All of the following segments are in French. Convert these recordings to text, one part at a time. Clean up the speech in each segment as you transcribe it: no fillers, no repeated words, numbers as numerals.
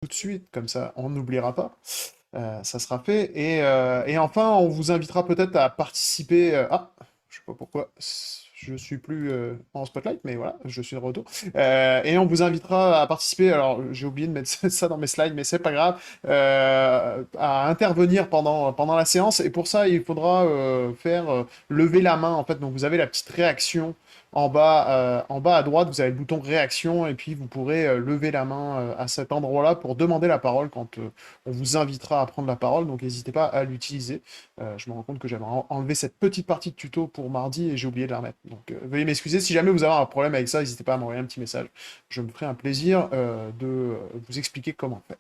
tout de suite, comme ça on n'oubliera pas. Ça sera fait. Et enfin, on vous invitera peut-être à participer. Je sais pas pourquoi je suis plus en spotlight, mais voilà, je suis de retour. Et on vous invitera à participer. Alors, j'ai oublié de mettre ça dans mes slides, mais c'est pas grave. À intervenir pendant la séance. Et pour ça, il faudra faire lever la main. En fait, donc vous avez la petite réaction en bas à droite, vous avez le bouton réaction et puis vous pourrez lever la main à cet endroit-là pour demander la parole quand on vous invitera à prendre la parole, donc n'hésitez pas à l'utiliser. Je me rends compte que j'avais enlevé cette petite partie de tuto pour mardi et j'ai oublié de la remettre. Donc veuillez m'excuser. Si jamais vous avez un problème avec ça, n'hésitez pas à m'envoyer un petit message. Je me ferai un plaisir de vous expliquer comment faire.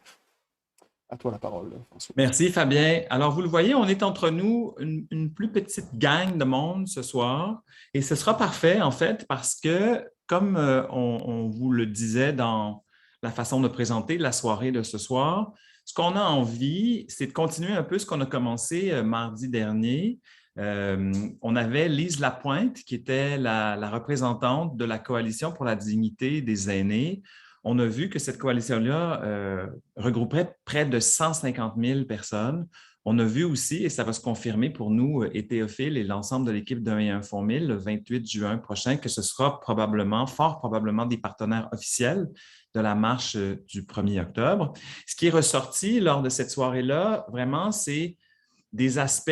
À toi la parole, François. Merci, Fabien. Alors, vous le voyez, on est entre nous une plus petite gang de monde ce soir et ce sera parfait, en fait, parce que, comme on vous le disait dans la façon de présenter la soirée de ce soir, ce qu'on a envie, c'est de continuer un peu ce qu'on a commencé mardi dernier. On avait Lise Lapointe, qui était la représentante de la Coalition pour la dignité des aînés. On a vu que cette coalition-là regrouperait près de 150 000 personnes. On a vu aussi, et ça va se confirmer pour nous et Théophile et l'ensemble de l'équipe d'un et un Fonds 1000 le 28 juin prochain, que ce sera probablement, fort probablement, des partenaires officiels de la marche du 1er octobre. Ce qui est ressorti lors de cette soirée-là, vraiment, c'est des aspects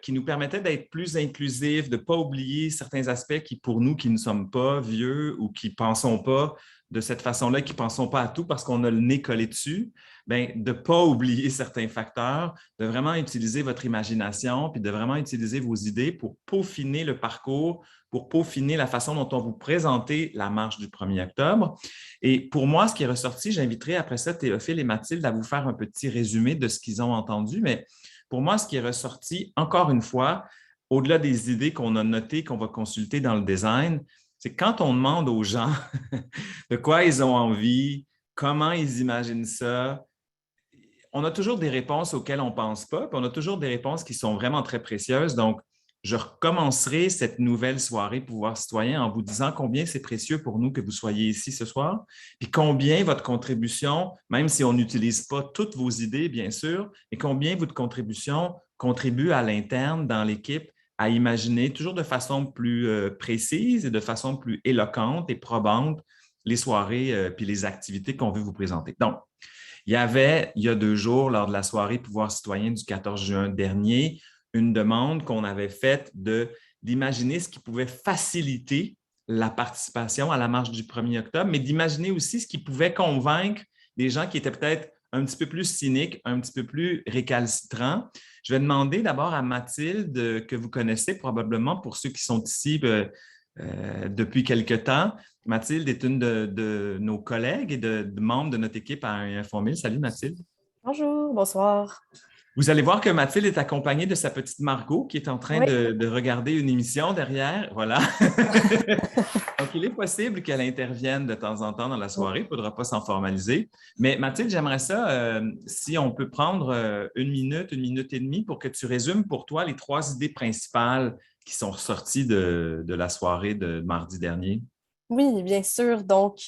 qui nous permettaient d'être plus inclusifs, de ne pas oublier certains aspects qui, pour nous, qui ne sommes pas vieux ou qui ne pensons pas de cette façon-là, qui ne pensons pas à tout parce qu'on a le nez collé dessus, bien, de ne pas oublier certains facteurs, de vraiment utiliser votre imagination, puis de vraiment utiliser vos idées pour peaufiner le parcours, pour peaufiner la façon dont on vous présentez la marche du 1er octobre. Et pour moi, ce qui est ressorti, j'inviterai après ça Théophile et Mathilde à vous faire un petit résumé de ce qu'ils ont entendu, mais pour moi, ce qui est ressorti, encore une fois, au-delà des idées qu'on a notées, qu'on va consulter dans le design, c'est quand on demande aux gens de quoi ils ont envie, comment ils imaginent ça, on a toujours des réponses auxquelles on ne pense pas, puis on a toujours des réponses qui sont vraiment très précieuses. Donc, je recommencerai cette nouvelle soirée Pouvoir citoyen en vous disant combien c'est précieux pour nous que vous soyez ici ce soir, puis combien votre contribution, même si on n'utilise pas toutes vos idées, bien sûr, mais combien votre contribution contribue à l'interne, dans l'équipe, à imaginer toujours de façon plus précise et de façon plus éloquente et probante les soirées puis les activités qu'on veut vous présenter. Donc, il y avait, il y a 2 jours, lors de la soirée Pouvoir citoyen du 14 juin dernier, une demande qu'on avait faite d'imaginer ce qui pouvait faciliter la participation à la marche du 1er octobre, mais d'imaginer aussi ce qui pouvait convaincre des gens qui étaient peut-être un petit peu plus cyniques, un petit peu plus récalcitrants. Je vais demander d'abord à Mathilde, que vous connaissez probablement pour ceux qui sont ici depuis quelque temps. Mathilde est une de nos collègues et de membres de notre équipe à Informil. Salut Mathilde. Bonjour, bonsoir. Vous allez voir que Mathilde est accompagnée de sa petite Margot qui est en train Oui. de regarder une émission derrière. Voilà. Donc, il est possible qu'elle intervienne de temps en temps dans la soirée. Il ne faudra pas s'en formaliser. Mais Mathilde, j'aimerais ça, si on peut prendre 1 minute et demie pour que tu résumes pour toi les 3 idées principales qui sont ressorties de la soirée de mardi dernier. Oui, bien sûr. Donc,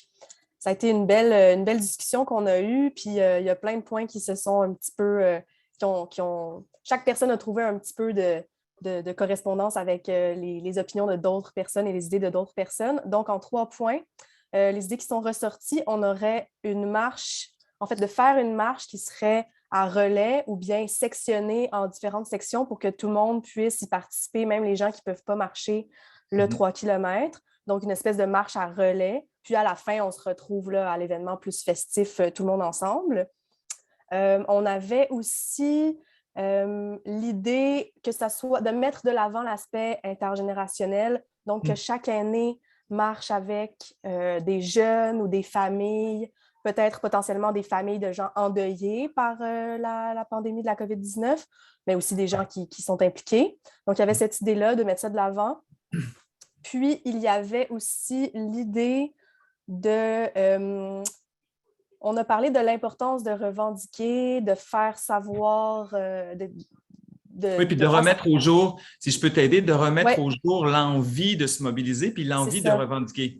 ça a été une belle discussion qu'on a eue. Puis, il y a plein de points qui se sont un petit peu, chaque personne a trouvé un petit peu de correspondance avec les opinions de d'autres personnes et les idées de d'autres personnes. Donc, en 3 points, les idées qui sont ressorties, on aurait une marche, en fait, de faire une marche qui serait à relais ou bien sectionnée en différentes sections pour que tout le monde puisse y participer, même les gens qui ne peuvent pas marcher le 3 km. Donc, une espèce de marche à relais. Puis, à la fin, on se retrouve là, à l'événement plus festif, tout le monde ensemble. On avait aussi l'idée que ça soit de mettre de l'avant l'aspect intergénérationnel, donc que chaque aîné marche avec des jeunes ou des familles, peut-être potentiellement des familles de gens endeuillés par la pandémie de la COVID-19, mais aussi des gens qui sont impliqués. Donc, il y avait cette idée-là de mettre ça de l'avant. Puis, il y avait aussi l'idée on a parlé de l'importance de revendiquer, de faire savoir, oui, puis de remettre au jour, si je peux t'aider, de remettre au jour l'envie de se mobiliser puis l'envie de revendiquer.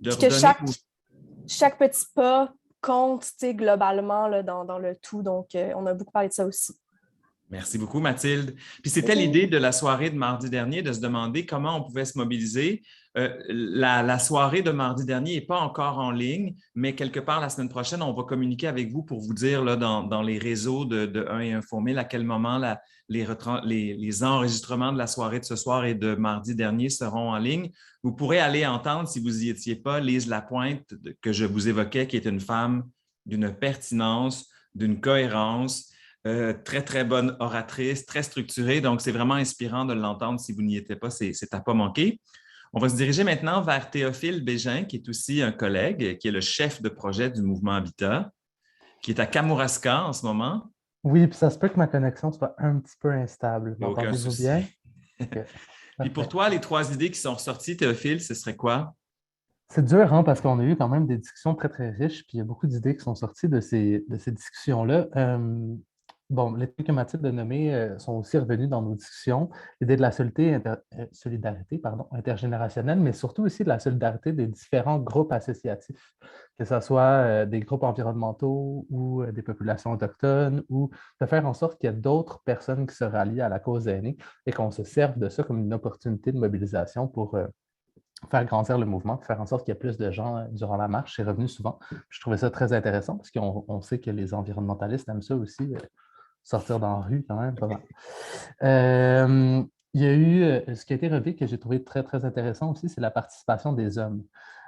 Puis que chaque petit pas compte, tu sais, globalement là, dans le tout. Donc, on a beaucoup parlé de ça aussi. Merci beaucoup, Mathilde. Puis c'était l'idée de la soirée de mardi dernier, de se demander comment on pouvait se mobiliser. La soirée de mardi dernier n'est pas encore en ligne, mais quelque part la semaine prochaine, on va communiquer avec vous pour vous dire là, dans les réseaux de 1 et 1 Fourmille à quel moment les enregistrements de la soirée de ce soir et de mardi dernier seront en ligne. Vous pourrez aller entendre, si vous n'y étiez pas, Lise Lapointe, que je vous évoquais, qui est une femme d'une pertinence, d'une cohérence, très, très bonne oratrice, très structurée. Donc, c'est vraiment inspirant de l'entendre. Si vous n'y étiez pas, c'est à pas manquer. On va se diriger maintenant vers Théophile Bégin, qui est aussi un collègue, qui est le chef de projet du mouvement Habitat, qui est à Kamouraska en ce moment. Oui, puis ça se peut que ma connexion soit un petit peu instable. Il n'y a aucun M'entendez-vous souci. bien? Okay. Puis pour toi, les 3 idées qui sont ressorties, Théophile, ce serait quoi? C'est dur, hein, parce qu'on a eu quand même des discussions très, très riches, puis il y a beaucoup d'idées qui sont sorties de ces discussions-là. Bon, les trucs que Mathilde a nommés sont aussi revenus dans nos discussions. L'idée de la solidarité intergénérationnelle, mais surtout aussi de la solidarité des différents groupes associatifs, que ce soit des groupes environnementaux ou des populations autochtones, ou de faire en sorte qu'il y ait d'autres personnes qui se rallient à la cause aînée et qu'on se serve de ça comme une opportunité de mobilisation pour faire grandir le mouvement, faire en sorte qu'il y ait plus de gens durant la marche. C'est revenu souvent. Je trouvais ça très intéressant parce qu'on sait que les environnementalistes aiment ça aussi, sortir dans la rue quand même, pas mal. Il y a eu, ce qui a été relevé que j'ai trouvé très, très intéressant aussi, c'est la participation des hommes.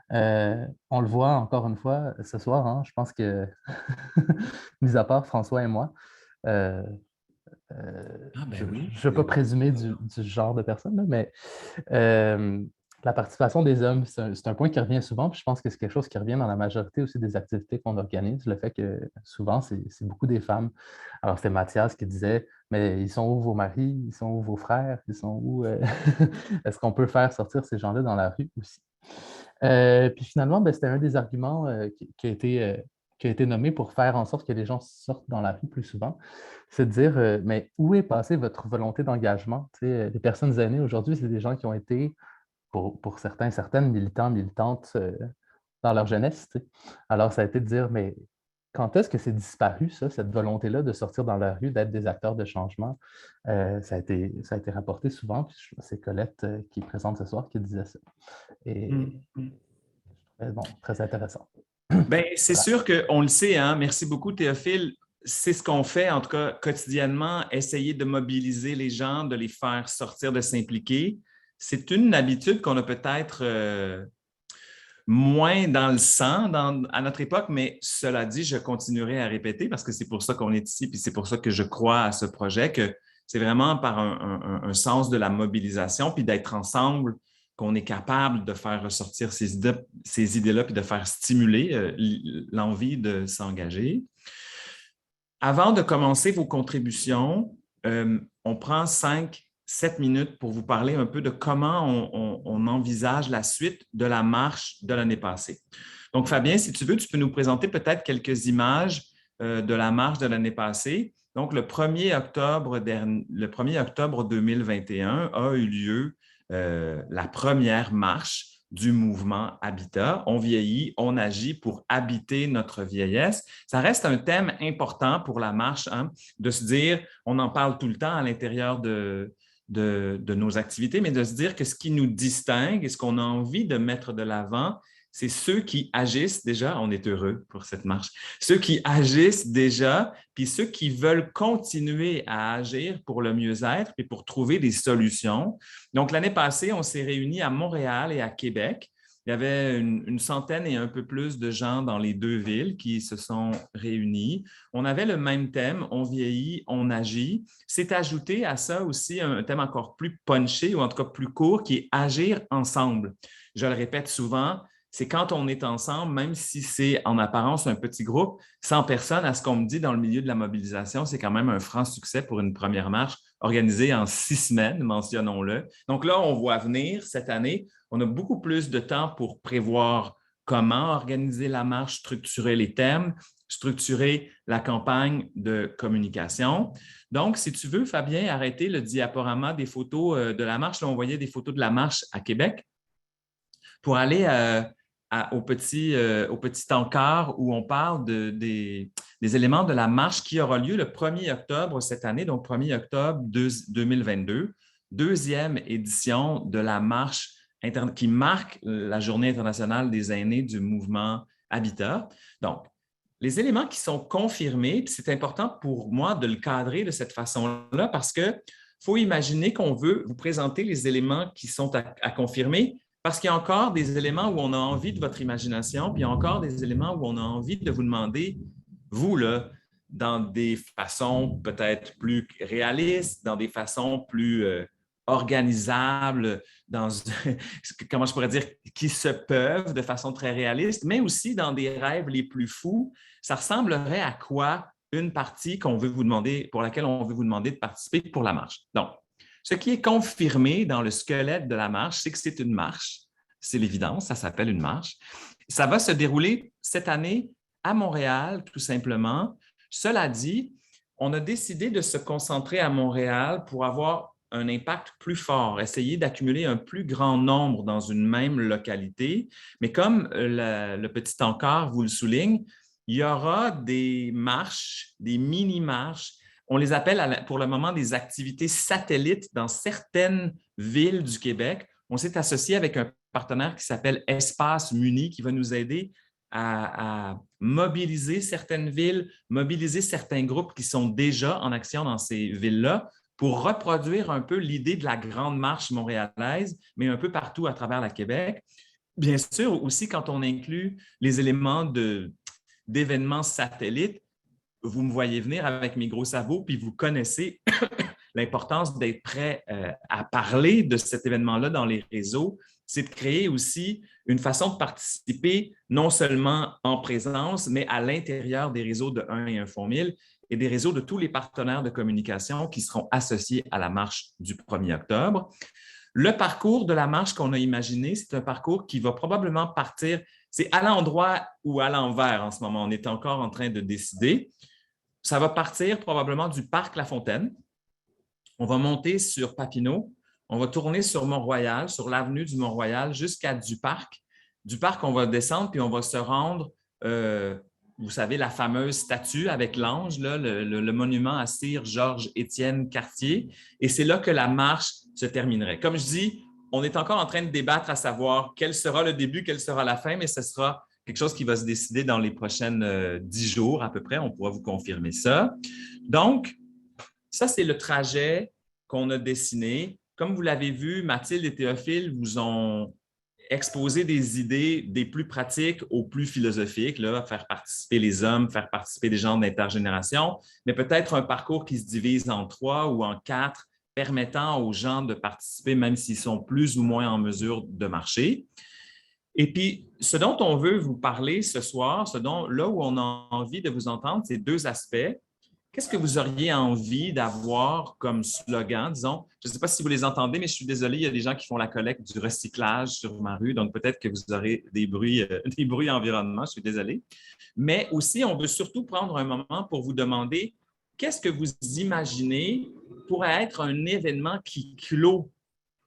On le voit encore une fois ce soir, hein, je pense que, mis à part François et moi, je ne veux pas présumer du genre de personne, là, mais la participation des hommes, c'est un point qui revient souvent, puis je pense que c'est quelque chose qui revient dans la majorité aussi des activités qu'on organise, le fait que souvent, c'est beaucoup des femmes. Alors, c'est Mathias qui disait, mais ils sont où vos maris, ils sont où vos frères, ils sont où... Est-ce qu'on peut faire sortir ces gens-là dans la rue aussi? Puis finalement, ben, c'était un des arguments qui a été nommé pour faire en sorte que les gens sortent dans la rue plus souvent, c'est de dire, mais où est passée votre volonté d'engagement? Les personnes aînées aujourd'hui, c'est des gens qui ont été pour certains, certaines militants, militantes dans leur jeunesse. T'sais. Alors, ça a été de dire, mais quand est-ce que c'est disparu, ça, cette volonté-là de sortir dans la rue, d'être des acteurs de changement? Ça a été rapporté souvent, puis c'est Colette qui est présente ce soir qui disait ça. Et bon, très intéressant. Bien, c'est sûr qu'on le sait, hein? Merci beaucoup, Théophile. C'est ce qu'on fait, en tout cas, quotidiennement, essayer de mobiliser les gens, de les faire sortir, de s'impliquer. C'est une habitude qu'on a peut-être moins dans le sang à notre époque, mais cela dit, je continuerai à répéter parce que c'est pour ça qu'on est ici, puis c'est pour ça que je crois à ce projet, que c'est vraiment par un sens de la mobilisation, puis d'être ensemble, qu'on est capable de faire ressortir ces idées-là, puis de faire stimuler l'envie de s'engager. Avant de commencer vos contributions, on prend 5-7 minutes pour vous parler un peu de comment on envisage la suite de la marche de l'année passée. Donc, Fabien, si tu veux, tu peux nous présenter peut-être quelques images de la marche de l'année passée. Donc, le 1er octobre 2021 a eu lieu la première marche du mouvement Habitat. On vieillit, on agit pour habiter notre vieillesse. Ça reste un thème important pour la marche, hein, de se dire, on en parle tout le temps à l'intérieur de nos activités, mais de se dire que ce qui nous distingue et ce qu'on a envie de mettre de l'avant, c'est ceux qui agissent déjà, on est heureux pour cette marche, ceux qui agissent déjà, puis ceux qui veulent continuer à agir pour le mieux-être et pour trouver des solutions. Donc, l'année passée, on s'est réunis à Montréal et à Québec. Il y avait une centaine et un peu plus de gens dans les 2 villes qui se sont réunis. On avait le même thème, on vieillit, on agit. C'est ajouté à ça aussi un thème encore plus punché ou en tout cas plus court qui est agir ensemble. Je le répète souvent, c'est quand on est ensemble, même si c'est en apparence un petit groupe, 100 personnes, à ce qu'on me dit dans le milieu de la mobilisation, c'est quand même un franc succès pour une première marche organisée en 6 semaines, mentionnons-le. Donc là, on voit venir cette année, on a beaucoup plus de temps pour prévoir comment organiser la marche, structurer les thèmes, structurer la campagne de communication. Donc, si tu veux, Fabien, arrêter le diaporama des photos de la marche. Là, on voyait des photos de la marche à Québec pour aller à au petit encart où on parle des éléments de la marche qui aura lieu le 1er octobre cette année, donc 1er octobre 2022, deuxième édition de la marche qui marque la Journée internationale des aînés du mouvement Habitat. Donc, les éléments qui sont confirmés, puis c'est important pour moi de le cadrer de cette façon-là parce qu'il faut imaginer qu'on veut vous présenter les éléments qui sont à confirmer parce qu'il y a encore des éléments où on a envie de votre imagination, puis il y a encore des éléments où on a envie de vous demander, vous, là, dans des façons peut-être plus réalistes, dans des façons plus organisables, comment je pourrais dire, qui se peuvent de façon très réaliste, mais aussi dans des rêves les plus fous. Ça ressemblerait à quoi une partie qu'on veut vous demander, pour laquelle on veut vous demander de participer pour la marche. Donc, ce qui est confirmé dans le squelette de la marche, c'est que c'est une marche. C'est l'évidence, ça s'appelle une marche. Ça va se dérouler cette année à Montréal, tout simplement. Cela dit, on a décidé de se concentrer à Montréal pour avoir un impact plus fort, essayer d'accumuler un plus grand nombre dans une même localité. Mais comme le petit encart vous le souligne, il y aura des marches, des mini-marches. On les appelle pour le moment des activités satellites dans certaines villes du Québec. On s'est associé avec un partenaire qui s'appelle Espace Muni qui va nous aider à mobiliser certaines villes, mobiliser certains groupes qui sont déjà en action dans ces villes-là pour reproduire un peu l'idée de la grande marche montréalaise, mais un peu partout à travers le Québec. Bien sûr, aussi quand on inclut les éléments d'événements satellites, vous me voyez venir avec mes gros sabots, puis vous connaissez l'importance d'être prêt à parler de cet événement-là dans les réseaux. C'est de créer aussi une façon de participer non seulement en présence, mais à l'intérieur des réseaux de 1 et 1 Fonds 1000 et des réseaux de tous les partenaires de communication qui seront associés à la marche du 1er octobre. Le parcours de la marche qu'on a imaginé, c'est un parcours qui va probablement partir, c'est à l'endroit ou à l'envers en ce moment, on est encore en train de décider. Ça va partir probablement du parc La Fontaine. On va monter sur Papineau. On va tourner sur Mont-Royal, sur l'avenue du Mont-Royal jusqu'à du parc. Du parc, on va descendre puis on va se rendre, vous savez, la fameuse statue avec l'ange, là, le monument à Sir Georges-Étienne Cartier. Et c'est là que la marche se terminerait. Comme je dis, on est encore en train de débattre à savoir quel sera le début, quelle sera la fin, mais ce sera quelque chose qui va se décider dans les prochaines 10 jours à peu près. On pourra vous confirmer ça. Donc, ça, c'est le trajet qu'on a dessiné. Comme vous l'avez vu, Mathilde et Théophile vous ont exposé des idées des plus pratiques aux plus philosophiques, là, faire participer les hommes, faire participer des gens d'intergénération, mais peut-être un parcours qui se divise en 3 ou en 4, permettant aux gens de participer même s'ils sont plus ou moins en mesure de marcher. Et puis, ce dont on veut vous parler ce soir, là où on a envie de vous entendre, c'est 2 aspects. Qu'est-ce que vous auriez envie d'avoir comme slogan, disons? Je ne sais pas si vous les entendez, mais je suis désolé, il y a des gens qui font la collecte du recyclage sur ma rue, donc peut-être que vous aurez des bruits environnement, je suis désolé. Mais aussi, on veut surtout prendre un moment pour vous demander qu'est-ce que vous imaginez pourrait être un événement qui clôt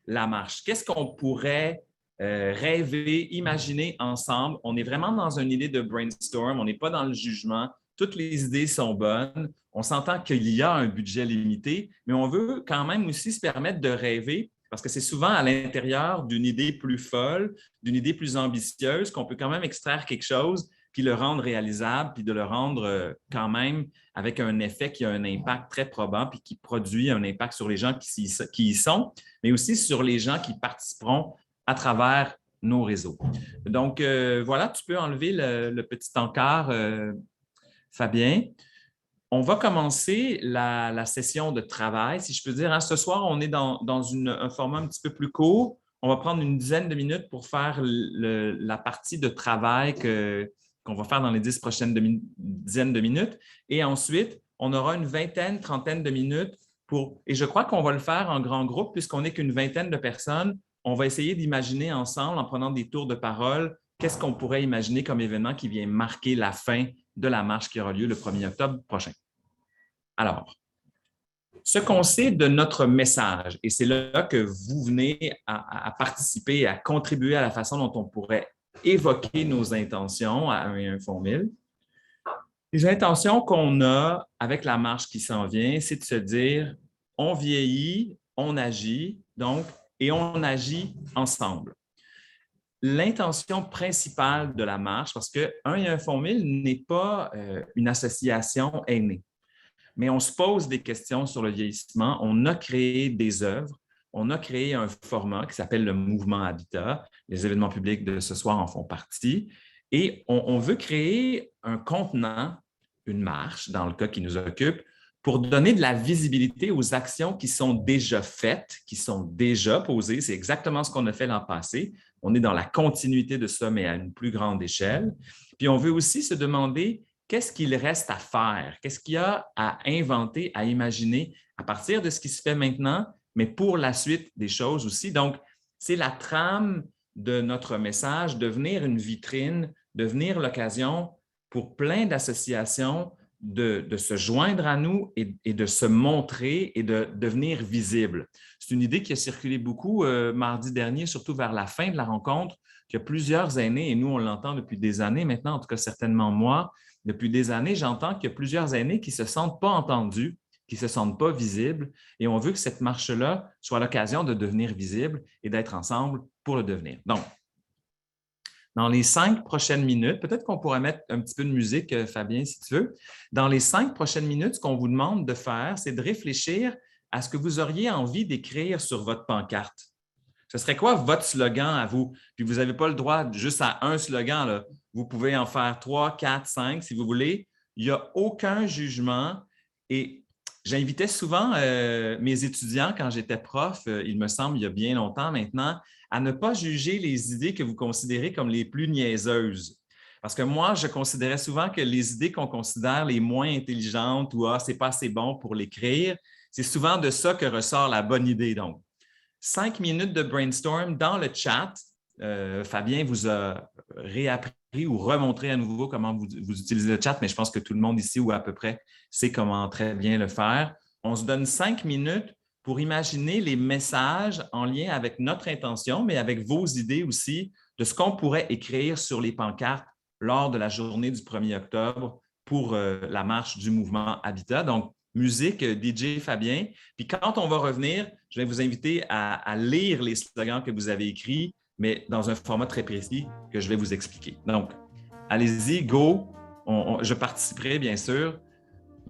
la marche? Qu'est-ce qu'on pourrait rêver, imaginer ensemble? On est vraiment dans une idée de brainstorm, on n'est pas dans le jugement. Toutes les idées sont bonnes. On s'entend qu'il y a un budget limité, mais on veut quand même aussi se permettre de rêver parce que c'est souvent à l'intérieur d'une idée plus folle, d'une idée plus ambitieuse qu'on peut quand même extraire quelque chose puis le rendre réalisable, puis de le rendre quand même avec un effet qui a un impact très probant puis qui produit un impact sur les gens qui y sont, mais aussi sur les gens qui participeront à travers nos réseaux. Donc, voilà, tu peux enlever le petit encart, Fabien. On va commencer la session de travail, si je peux dire. Ce soir, on est dans un format un petit peu plus court. On va prendre une dizaine de minutes pour faire la partie de travail qu'on va faire dans les 10 prochaines dizaines de minutes. Et ensuite, on aura une vingtaine, trentaine de minutes et je crois qu'on va le faire en grand groupe puisqu'on n'est qu'une vingtaine de personnes. On va essayer d'imaginer ensemble, en prenant des tours de parole, qu'est-ce qu'on pourrait imaginer comme événement qui vient marquer la fin de la marche qui aura lieu le 1er octobre prochain. Alors, ce qu'on sait de notre message, et c'est là que vous venez à participer, à contribuer à la façon dont on pourrait évoquer nos intentions à 1 et 1 font 1000. Les intentions qu'on a avec la marche qui s'en vient, c'est de se dire, on vieillit, on agit, donc, et on agit ensemble. L'intention principale de la marche, parce que 1 et 1 font 1000 n'est pas une association aînée, mais on se pose des questions sur le vieillissement, on a créé des œuvres, on a créé un format qui s'appelle le mouvement Habitat. Les événements publics de ce soir en font partie. Et on veut créer un contenant, une marche, dans le cas qui nous occupe, pour donner de la visibilité aux actions qui sont déjà faites, qui sont déjà posées. C'est exactement ce qu'on a fait l'an passé. On est dans la continuité de ça, mais à une plus grande échelle. Puis on veut aussi se demander qu'est-ce qu'il reste à faire, qu'est-ce qu'il y a à inventer, à imaginer à partir de ce qui se fait maintenant, mais pour la suite des choses aussi. Donc, c'est la trame de notre message, devenir une vitrine, devenir l'occasion pour plein d'associations de se joindre à nous et de se montrer et de devenir visible. C'est une idée qui a circulé beaucoup mardi dernier, surtout vers la fin de la rencontre, qu'il y a plusieurs aînés, et nous, on l'entend depuis des années maintenant, en tout cas certainement moi, depuis des années, j'entends qu'il y a plusieurs aînés qui ne se sentent pas entendus, qui ne se sentent pas visibles, et on veut que cette marche-là soit l'occasion de devenir visible et d'être ensemble pour le devenir. Donc, dans les 5 prochaines minutes, peut-être qu'on pourrait mettre un petit peu de musique, Fabien, si tu veux. Dans les 5 prochaines minutes, ce qu'on vous demande de faire, c'est de réfléchir à ce que vous auriez envie d'écrire sur votre pancarte. Ce serait quoi votre slogan à vous? Puis vous n'avez pas le droit juste à un slogan, là. Vous pouvez en faire 3, 4, 5 si vous voulez. Il n'y a aucun jugement. Et j'invitais souvent mes étudiants quand j'étais prof, il me semble, il y a bien longtemps maintenant, à ne pas juger les idées que vous considérez comme les plus niaiseuses. Parce que moi, je considérais souvent que les idées qu'on considère les moins intelligentes ou « c'est pas assez bon pour l'écrire », c'est souvent de ça que ressort la bonne idée. Donc, 5 minutes de brainstorm dans le chat. Fabien vous a réappris ou remontré à nouveau comment vous utilisez le chat, mais je pense que tout le monde ici ou à peu près sait comment très bien le faire. On se donne 5 minutes pour imaginer les messages en lien avec notre intention, mais avec vos idées aussi de ce qu'on pourrait écrire sur les pancartes lors de la journée du 1er octobre pour la marche du mouvement Habitat. Donc, musique, DJ Fabien. Puis quand on va revenir, je vais vous inviter à lire les slogans que vous avez écrits, mais dans un format très précis que je vais vous expliquer. Donc, allez-y, go. Je participerai, bien sûr.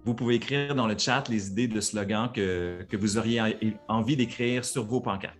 Vous pouvez écrire dans le chat les idées de slogans que vous auriez envie d'écrire sur vos pancartes.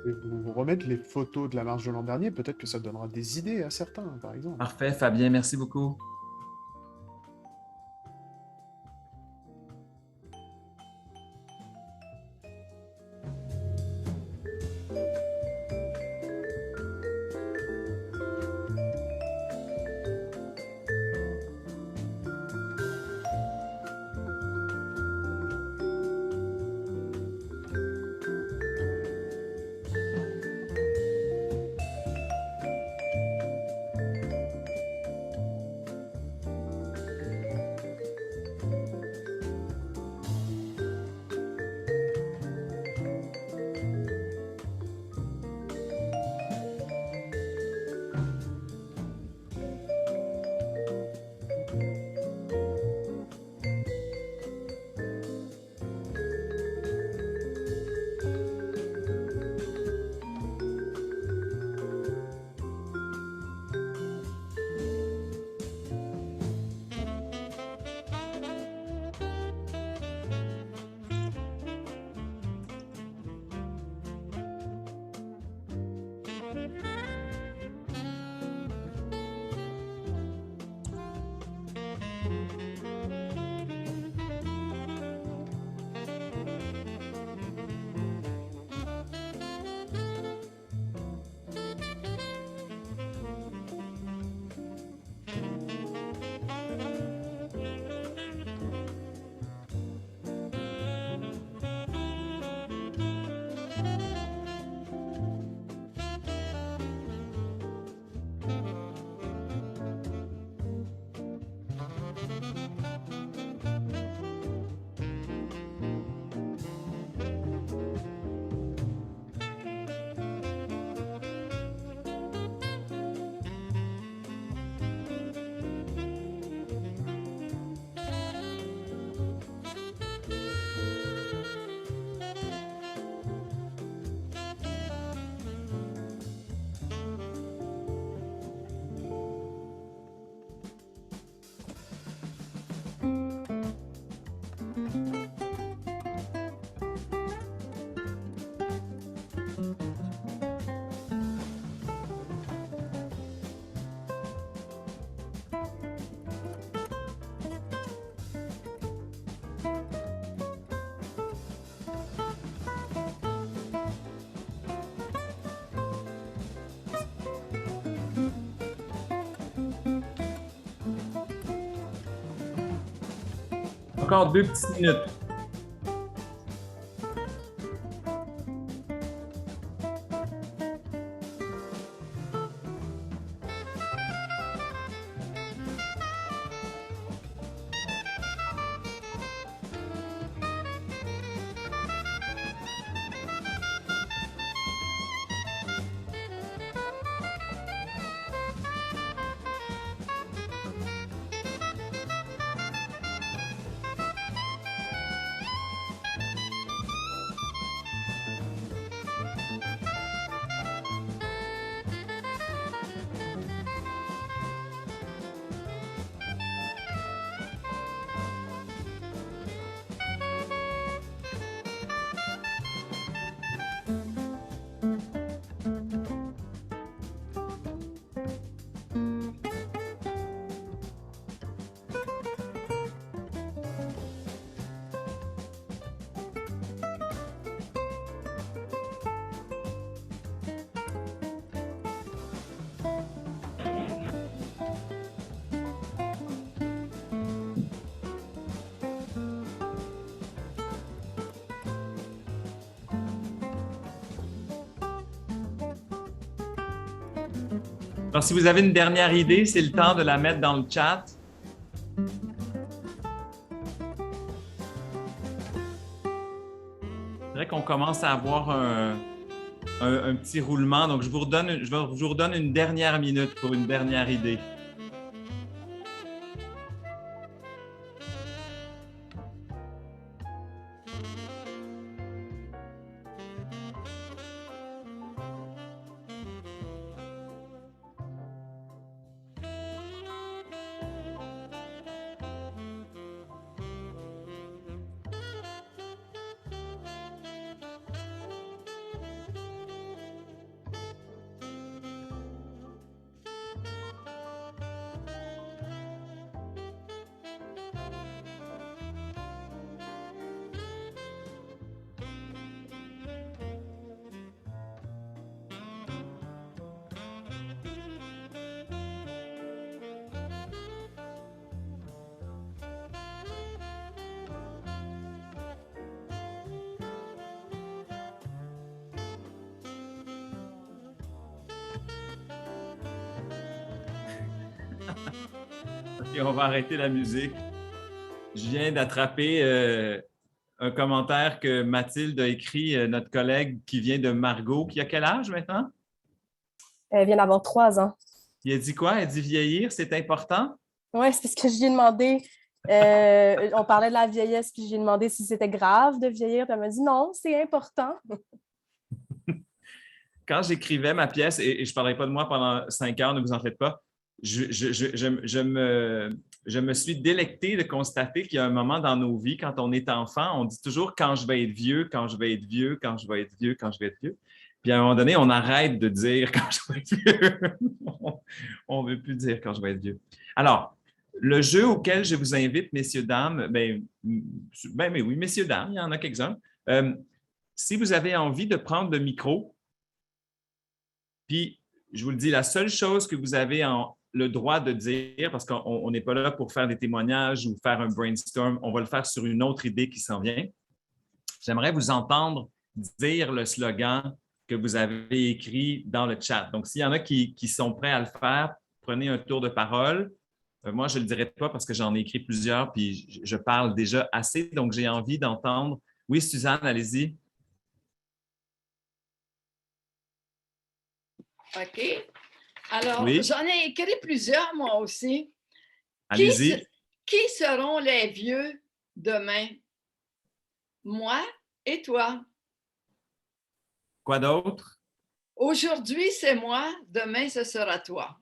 Je vais vous remettre les photos de la marche de l'an dernier, peut-être que ça donnera des idées à certains, par exemple. Parfait, Fabien, merci beaucoup. Encore 2 petites minutes. Alors, si vous avez une dernière idée, c'est le temps de la mettre dans le chat. C'est vrai qu'on commence à avoir un petit roulement, donc je vous redonne une dernière minute pour une dernière idée. OK, on va arrêter la musique. Je viens d'attraper un commentaire que Mathilde a écrit, notre collègue qui vient de Margot, qui a quel âge maintenant? Elle vient d'avoir 3 ans. Il a dit quoi? Elle dit vieillir, c'est important? Oui, c'est parce que je lui ai demandé, on parlait de la vieillesse, puis j'ai demandé si c'était grave de vieillir, puis elle m'a dit non, c'est important. Quand j'écrivais ma pièce, et je ne parlerai pas de moi pendant 5 heures, ne vous en faites pas, je me suis délecté de constater qu'il y a un moment dans nos vies, quand on est enfant, on dit toujours « quand je vais être vieux, quand je vais être vieux, quand je vais être vieux, quand je vais être vieux ». Puis à un moment donné, on arrête de dire « quand je vais être vieux ». On ne veut plus dire « quand je vais être vieux ». Alors, le jeu auquel je vous invite, messieurs, dames, mais oui, messieurs, dames, il y en a quelques-uns. Si vous avez envie de prendre le micro, puis je vous le dis, la seule chose que vous avez le droit de dire, parce qu'on n'est pas là pour faire des témoignages ou faire un brainstorm, on va le faire sur une autre idée qui s'en vient. J'aimerais vous entendre dire le slogan que vous avez écrit dans le chat. Donc, s'il y en a qui sont prêts à le faire, prenez un tour de parole. Moi, je ne le dirai pas parce que j'en ai écrit plusieurs, puis je parle déjà assez, donc j'ai envie d'entendre. Oui, Suzanne, allez-y. OK. Alors, Oui. J'en ai écrit plusieurs, moi aussi. Allez-y. Qui seront les vieux demain? Moi et toi. Quoi d'autre? Aujourd'hui, c'est moi. Demain, ce sera toi.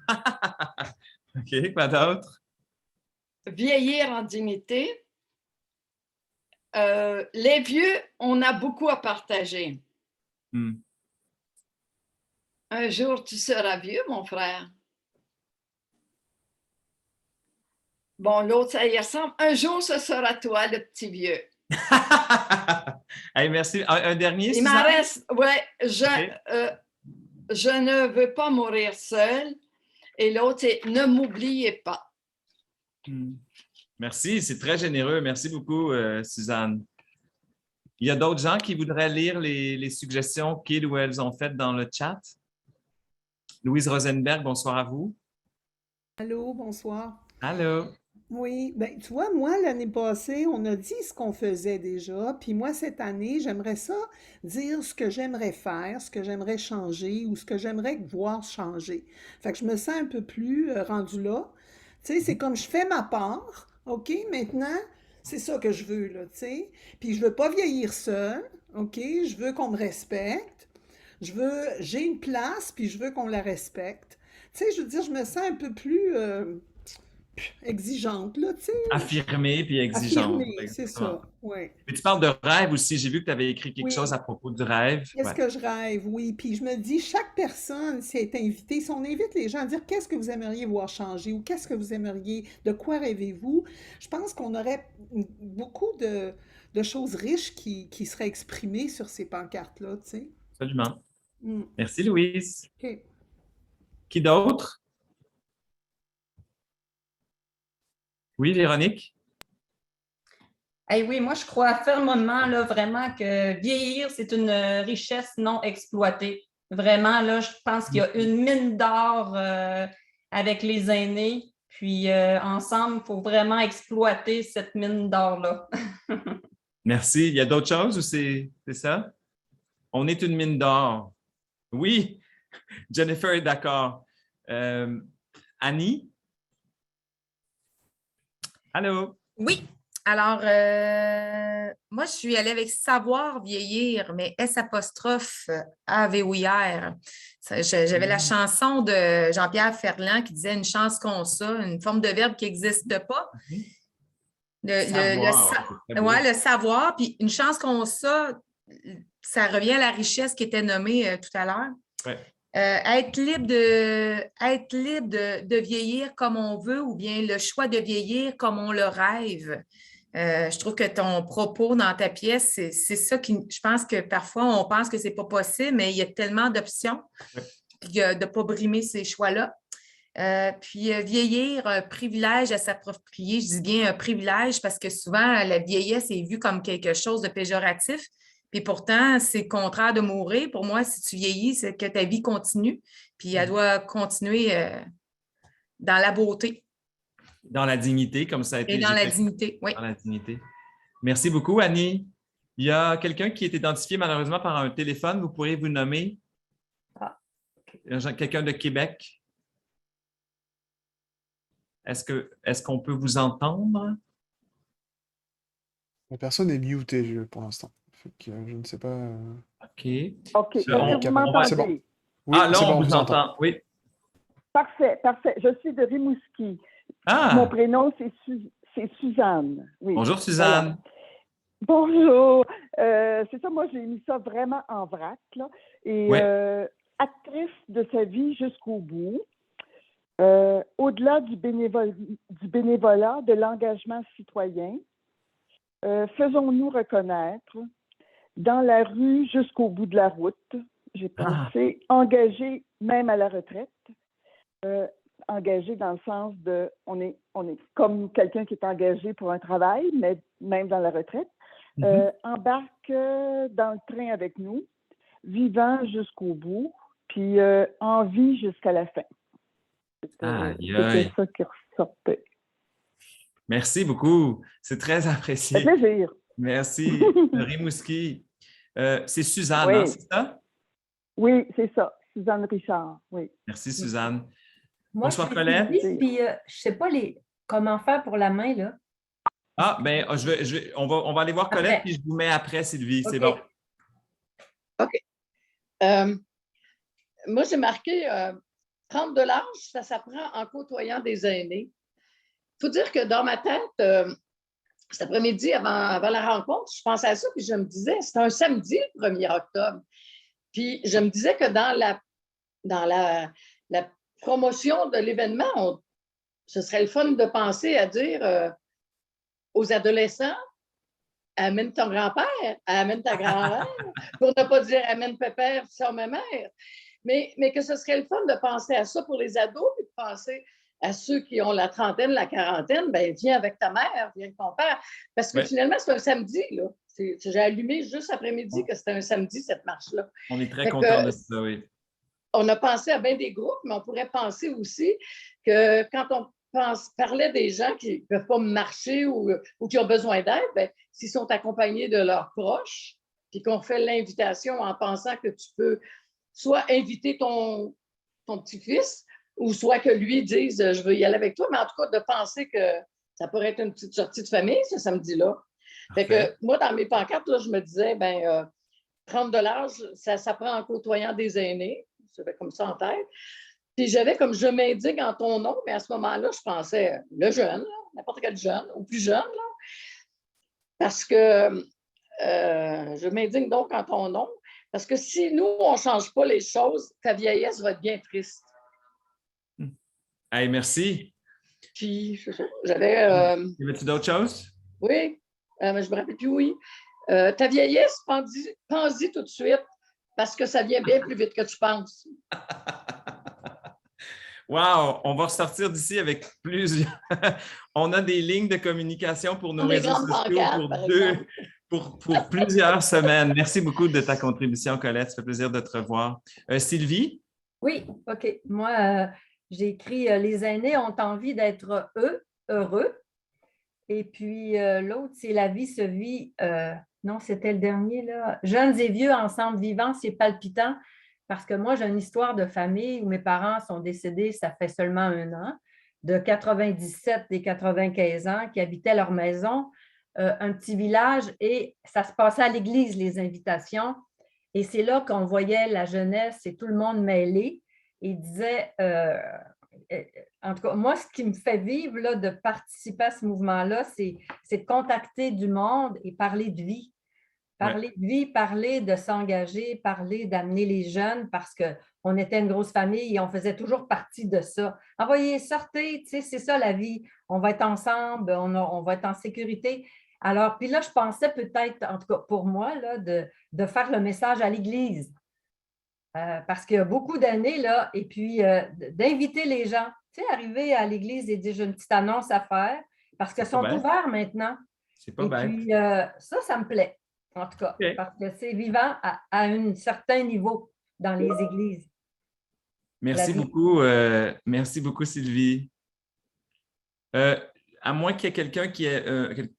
OK. Quoi d'autre? Vieillir en dignité. Les vieux, on a beaucoup à partager. Un jour, tu seras vieux, mon frère. Bon, l'autre, ça y ressemble. Un jour, ce sera toi, le petit vieux. Hey, merci. Un dernier, Il m'en reste, ouais, je ne veux pas mourir seul. Et l'autre, c'est ne m'oubliez pas. Merci, c'est très généreux. Merci beaucoup, Suzanne. Il y a d'autres gens qui voudraient lire les suggestions qu'il ou elles ont faites dans le chat? Louise Rosenberg, bonsoir à vous. Allô, bonsoir. Allô. Oui, ben tu vois, moi, l'année passée, on a dit ce qu'on faisait déjà, puis moi, cette année, j'aimerais ça dire ce que j'aimerais faire, ce que j'aimerais changer ou ce que j'aimerais voir changer. Fait que je me sens un peu plus rendue là. Tu sais, c'est comme je fais ma part, OK, maintenant, c'est ça que je veux, là, tu sais. Puis je veux pas vieillir seule, OK, je veux qu'on me respecte. J'ai une place, puis je veux qu'on la respecte. Tu sais, je veux dire, je me sens un peu plus exigeante, là, tu sais, Affirmée puis exigeante. affirmée, c'est Exactement. ça, oui. Mais tu parles de rêve aussi. J'ai vu que tu avais écrit quelque chose Oui, à propos du rêve. qu'est-ce Ouais. que je rêve, oui. Puis je me dis, chaque personne, si elle est invitée, si on invite les gens à dire qu'est-ce que vous aimeriez voir changer ou qu'est-ce que vous aimeriez, de quoi rêvez-vous, je pense qu'on aurait beaucoup de choses riches qui seraient exprimées sur ces pancartes-là, tu sais. Absolument. Mm. Merci, Louise. OK. Qui d'autre? Oui, Véronique? Eh oui, moi, je crois fermement, là, vraiment que vieillir, c'est une richesse non exploitée. Vraiment, là, je pense qu'il y a une mine d'or avec les aînés. Puis, ensemble, il faut vraiment exploiter cette mine d'or-là. Merci. Il y a d'autres choses ou c'est ça? On est une mine d'or. Oui, Jennifer est d'accord. Annie? Allô? Oui. Alors, moi, je suis allée avec savoir vieillir, mais S apostrophe AVOIR. J'avais la chanson de Jean-Pierre Ferland qui disait une chance qu'on ça, une forme de verbe qui n'existe pas. Savoir. C'est très beau. Ouais, le savoir, puis une chance qu'on ça revient à la richesse qui était nommée tout à l'heure. Ouais. Être libre de vieillir comme on veut ou bien le choix de vieillir comme on le rêve. Je trouve que ton propos dans ta pièce, c'est ça qui, je pense que parfois on pense que c'est pas possible, mais il y a tellement d'options de ne pas brimer ces choix-là. Puis vieillir, un privilège à s'approprier, je dis bien un privilège parce que souvent la vieillesse est vue comme quelque chose de péjoratif. Puis pourtant, c'est le contraire de mourir. Pour moi, si tu vieillis, c'est que ta vie continue. Puis elle doit continuer dans la beauté Dans la dignité, comme ça a été. et dans la dignité. Oui. Dans la dignité. Merci beaucoup, Annie. Il y a quelqu'un qui est identifié malheureusement par un téléphone. Vous pourriez vous nommer? Quelqu'un de Québec? Est-ce qu'on peut vous entendre? La personne est mutée pour l'instant. Fait que, je ne sais pas. OK. OK. Est-ce que vous C'est bon. m'entendez? Oui, Ah, là, c'est bon, on vous entend. entend. Oui. Parfait, parfait. Je suis de Rimouski. Ah! Mon prénom, c'est Suzanne. Oui. Bonjour, Suzanne. Voilà. Bonjour. C'est ça, moi, j'ai mis ça vraiment en vrac, là. Et Ouais. actrice de sa vie jusqu'au bout. Au-delà du bénévolat, de l'engagement citoyen, faisons-nous reconnaître dans la rue jusqu'au bout de la route. J'ai pensé engagé même à la retraite. Engagé dans le sens de on est comme quelqu'un qui est engagé pour un travail, mais même dans la retraite. Embarque dans le train avec nous, vivant jusqu'au bout, puis en vie jusqu'à la fin. C'était ça qui ressortait. Merci beaucoup. C'est très apprécié. Ça fait plaisir. Merci. Rimouski. C'est Suzanne, Oui. hein, c'est ça? Oui, c'est ça. Suzanne Richard, oui. Merci, Suzanne. Moi, Bonsoir, je Colette. Puis, je ne sais pas comment faire pour la main, là. Ah, bien, on va aller voir Colette, Après. puis je vous mets après, Sylvie. C'est OK. bon. OK. Moi, j'ai marqué prendre de l'âge, ça s'apprend en côtoyant des aînés. Il faut dire que dans ma tête, cet après-midi, avant la rencontre, je pensais à ça, puis je me disais, c'était un samedi, le 1er octobre. Puis je me disais que dans la promotion de l'événement, ce serait le fun de penser à dire aux adolescents, amène ton grand-père, amène ta grand-mère, pour ne pas dire amène pépère, sans ma mère. Mais que ce serait le fun de penser à ça pour les ados, puis de penser à ceux qui ont la trentaine, la quarantaine, ben viens avec ta mère, viens avec ton père. Parce que finalement, c'est un samedi, là. J'ai allumé juste après-midi que c'était un samedi, cette marche-là. On est très contents de ça, oui. On a pensé à bien des groupes, mais on pourrait penser aussi que quand on parlait des gens qui ne peuvent pas marcher ou qui ont besoin d'aide, ben, s'ils sont accompagnés de leurs proches, puis qu'on fait l'invitation en pensant que tu peux soit inviter ton petit-fils ou soit que lui dise « je veux y aller avec toi », mais en tout cas de penser que ça pourrait être une petite sortie de famille ce samedi-là. Fait que moi, dans mes pancartes, là, je me disais, prendre de l'âge, ça prend en côtoyant des aînés. J'avais comme ça en tête. Puis j'avais comme je m'indigne en ton nom, mais à ce moment-là, je pensais le jeune, n'importe quel jeune, ou plus jeune, là, parce que je m'indigne donc en ton nom, parce que si nous, on ne change pas les choses, ta vieillesse va être bien triste. Hey, merci. Puis, j'avais... Y avait-tu d'autres choses? Oui, mais je me rappelle plus, oui. Ta vieillesse, pense-y tout de suite, parce que ça vient bien plus vite que tu penses. Wow! On va ressortir d'ici avec plusieurs. On a des lignes de communication pour nos réseaux sociaux pour plusieurs semaines. Merci beaucoup de ta contribution, Colette. Ça fait plaisir de te revoir. Sylvie? Oui, OK. Moi, j'ai écrit les aînés ont envie d'être heureux. Et puis l'autre, c'est la vie se vit. Non, c'était le dernier, là. Jeunes et vieux ensemble vivants, c'est palpitant. Parce que moi, j'ai une histoire de famille où mes parents sont décédés, ça fait seulement 1 an, de 97 et 95 ans, qui habitaient leur maison, un petit village, et ça se passait à l'église, les invitations. Et c'est là qu'on voyait la jeunesse et tout le monde mêlé et disait, en tout cas, moi, ce qui me fait vivre là, de participer à ce mouvement-là, c'est de contacter du monde et parler de vie. Parler de vie, parler de s'engager, parler d'amener les jeunes parce qu'on était une grosse famille et on faisait toujours partie de ça. Envoyez, sortez, tu sais, c'est ça la vie. On va être ensemble, on va être en sécurité. Alors, puis là, je pensais peut-être, en tout cas pour moi, là, de faire le message à l'Église. Parce qu'il y a beaucoup d'années, là, et puis d'inviter les gens. Tu sais, arriver à l'Église et dire j'ai une petite annonce à faire parce qu'ils sont ouverts maintenant. C'est pas bête. Puis ça me plaît. En tout cas, parce que c'est vivant à un certain niveau dans les églises. Merci beaucoup. Merci beaucoup, Sylvie. À moins qu'il y ait quelqu'un qui ait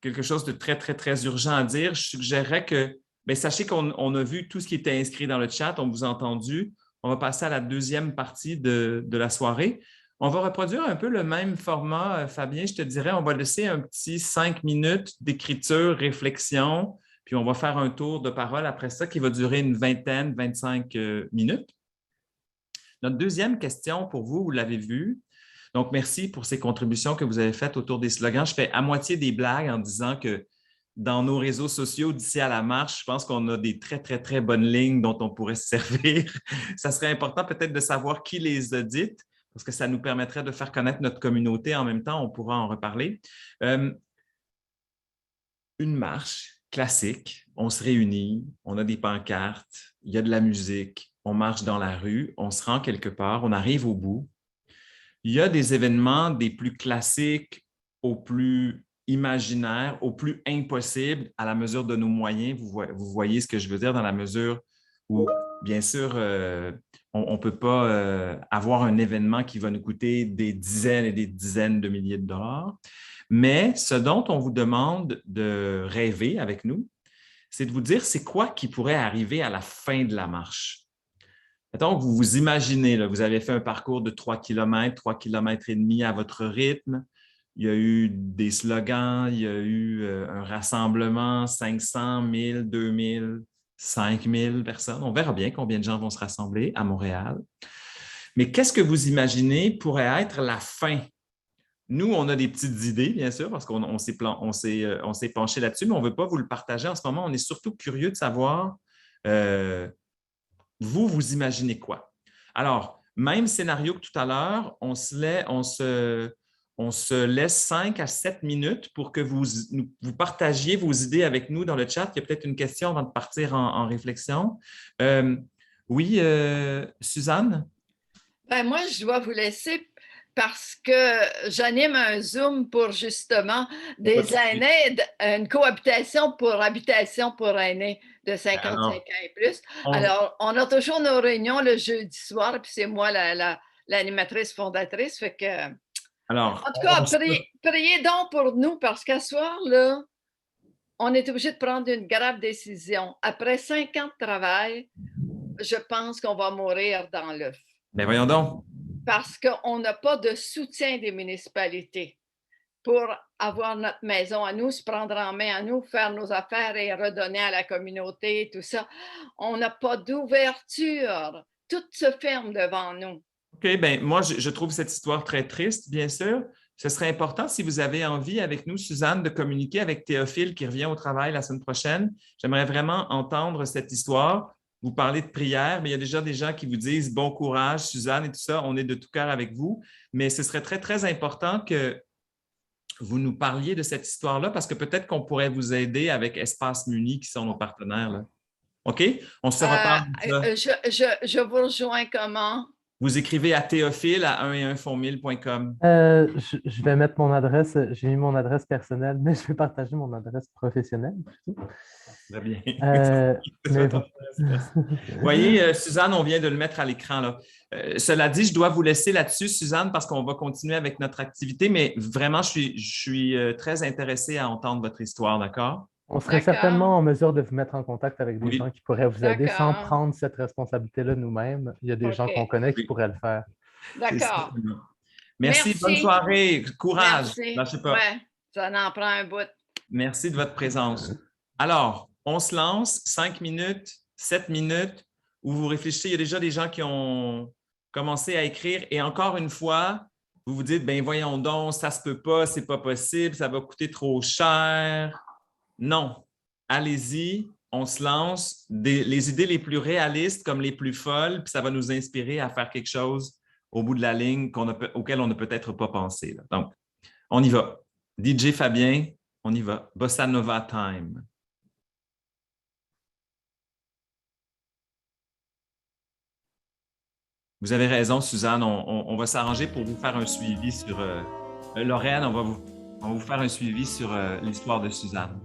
quelque chose de très, très, très urgent à dire, je suggérerais que, sachez qu'on a vu tout ce qui était inscrit dans le chat, on vous a entendu. On va passer à la deuxième partie de la soirée. On va reproduire un peu le même format, Fabien, je te dirais. On va laisser un petit 5 minutes d'écriture, réflexion, puis on va faire un tour de parole après ça qui va durer une 25 minutes. Notre deuxième question pour vous, vous l'avez vu. Donc, merci pour ces contributions que vous avez faites autour des slogans. Je fais à moitié des blagues en disant que dans nos réseaux sociaux d'ici à la marche, je pense qu'on a des très, très, très bonnes lignes dont on pourrait se servir. Ça serait important peut-être de savoir qui les a dites parce que ça nous permettrait de faire connaître notre communauté. En même temps, on pourra en reparler. Une marche classique, on se réunit, on a des pancartes, il y a de la musique, on marche dans la rue, on se rend quelque part, on arrive au bout. Il y a des événements des plus classiques aux plus imaginaires, aux plus impossibles à la mesure de nos moyens. Vous voyez ce que je veux dire dans la mesure où, bien sûr, on ne peut pas avoir un événement qui va nous coûter des dizaines et des dizaines de milliers de dollars. Mais ce dont on vous demande de rêver avec nous, c'est de vous dire c'est quoi qui pourrait arriver à la fin de la marche. Mettons que vous vous imaginez, là, vous avez fait un parcours de 3 km et demi à votre rythme. Il y a eu des slogans, il y a eu un rassemblement, 500, 1000, 2000, 5000 personnes. On verra bien combien de gens vont se rassembler à Montréal. Mais qu'est-ce que vous imaginez pourrait être la fin? Nous, on a des petites idées, bien sûr, parce qu'on s'est penché là-dessus, mais on ne veut pas vous le partager en ce moment. On est surtout curieux de savoir, vous imaginez quoi? Alors, même scénario que tout à l'heure, on se laisse 5 à 7 minutes pour que vous partagiez vos idées avec nous dans le chat. Il y a peut-être une question avant de partir en réflexion. Oui, Suzanne? Moi, je dois vous laisser parce que j'anime un Zoom pour justement des aînés, une cohabitation pour habitation pour aînés de 55 ans et plus. Alors, on a toujours nos réunions le jeudi soir, puis c'est moi l'animatrice fondatrice. Fait que, Alors, en tout cas, priez donc pour nous, parce qu'à ce soir, là, on est obligé de prendre une grave décision. Après 5 ans de travail, je pense qu'on va mourir dans l'œuf. Mais voyons donc. Parce qu'on n'a pas de soutien des municipalités pour avoir notre maison à nous, se prendre en main à nous, faire nos affaires et redonner à la communauté, tout ça. On n'a pas d'ouverture. Tout se ferme devant nous. OK, bien, moi, je trouve cette histoire très triste, bien sûr. Ce serait important, si vous avez envie avec nous, Suzanne, de communiquer avec Théophile qui revient au travail la semaine prochaine. J'aimerais vraiment entendre cette histoire. Vous parlez de prière, mais il y a déjà des gens qui vous disent bon courage, Suzanne, et tout ça. On est de tout cœur avec vous. Mais ce serait très, très important que vous nous parliez de cette histoire-là parce que peut-être qu'on pourrait vous aider avec Espace Muni qui sont nos partenaires. Là. OK? On se reparle de ça. Je vous rejoins comment? Vous écrivez à Théophile à 1et1fonmille.com. Je vais mettre mon adresse, j'ai mis mon adresse personnelle, mais je vais partager mon adresse professionnelle plutôt. Très bien. Mais vous voyez, Suzanne, on vient de le mettre à l'écran. Là. Cela dit, je dois vous laisser là-dessus, Suzanne, parce qu'on va continuer avec notre activité, mais vraiment, je suis très intéressé à entendre votre histoire, d'accord? On serait certainement en mesure de vous mettre en contact avec des gens qui pourraient vous aider sans prendre cette responsabilité-là nous-mêmes. Il y a des gens qu'on connaît qui pourraient le faire. D'accord. Merci, bonne soirée. Courage. Merci. Ouais, ça en prend un bout. Merci de votre présence. Alors, on se lance, 5 minutes, 7 minutes, où vous réfléchissez. Il y a déjà des gens qui ont commencé à écrire. Et encore une fois, vous vous dites, ben voyons donc, ça se peut pas, c'est pas possible, ça va coûter trop cher. Non, allez-y, on se lance. Les idées les plus réalistes comme les plus folles, puis ça va nous inspirer à faire quelque chose au bout de la ligne auquel on n'a peut-être pas pensé. Là. Donc, on y va. DJ Fabien, on y va. Bossa Nova Time. Vous avez raison, Suzanne. On va s'arranger pour vous faire un suivi sur... Lorraine, on va vous faire un suivi sur l'histoire de Suzanne.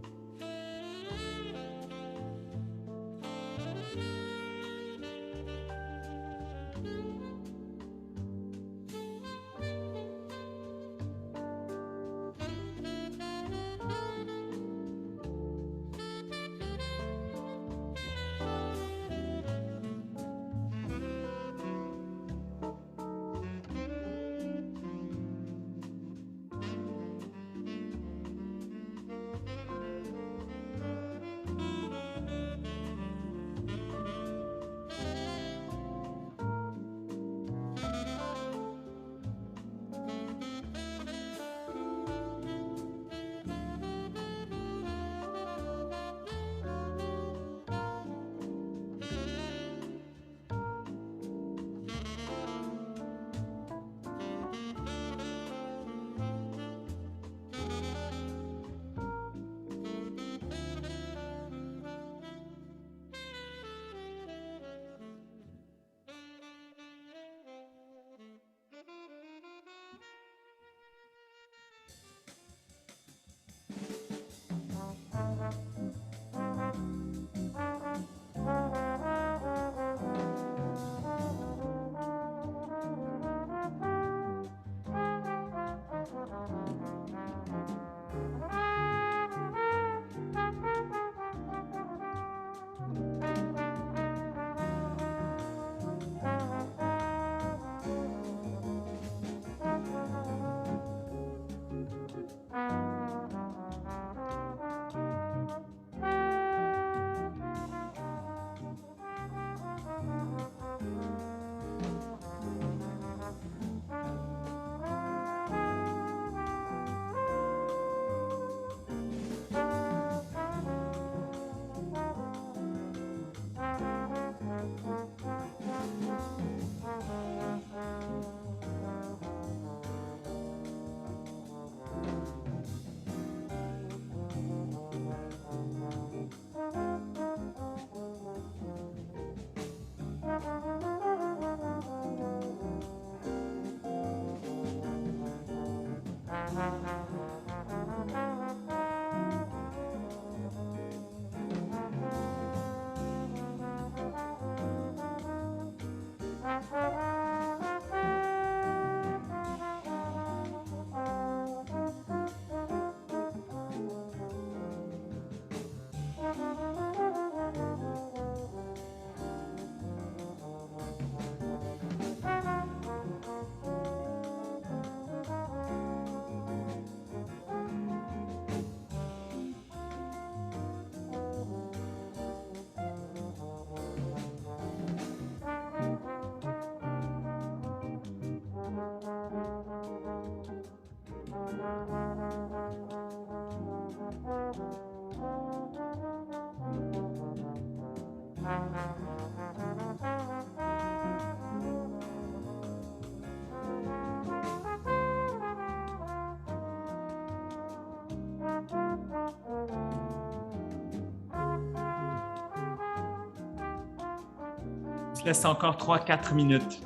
On se laisse encore 3-4 minutes.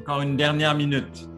Encore une dernière minute.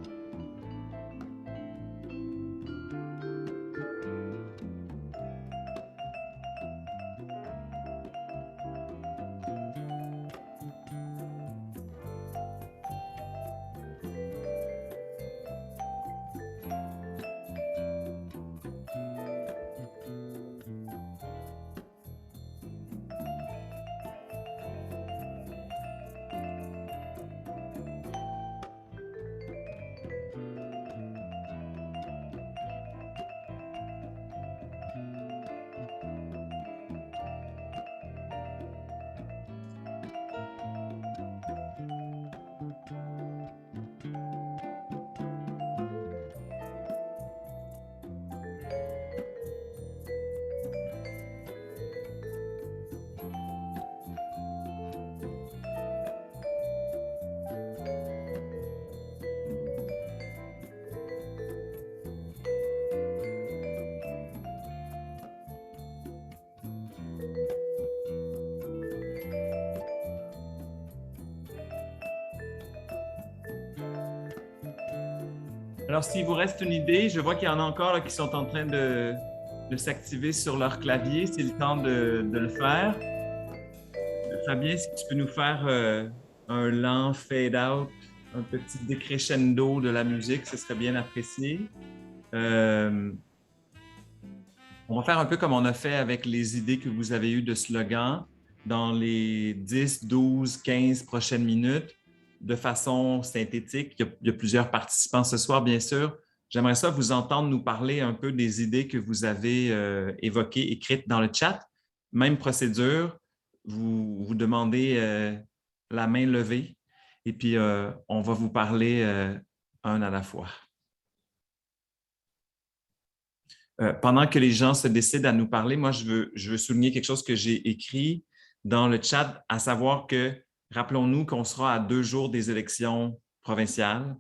Alors, s'il vous reste une idée, je vois qu'il y en a encore là, qui sont en train de s'activer sur leur clavier. C'est le temps de le faire. Fabien, si tu peux nous faire un lent fade-out, un petit décrescendo de la musique, ce serait bien apprécié. On va faire un peu comme on a fait avec les idées que vous avez eues de slogan dans les 10, 12, 15 prochaines minutes de façon synthétique. Il y a plusieurs participants ce soir, bien sûr. J'aimerais ça vous entendre nous parler un peu des idées que vous avez évoquées, écrites dans le chat. Même procédure, vous demandez la main levée et puis on va vous parler un à la fois. Pendant que les gens se décident à nous parler, moi, je veux souligner quelque chose que j'ai écrit dans le chat, à savoir que, rappelons-nous qu'on sera à 2 jours des élections provinciales.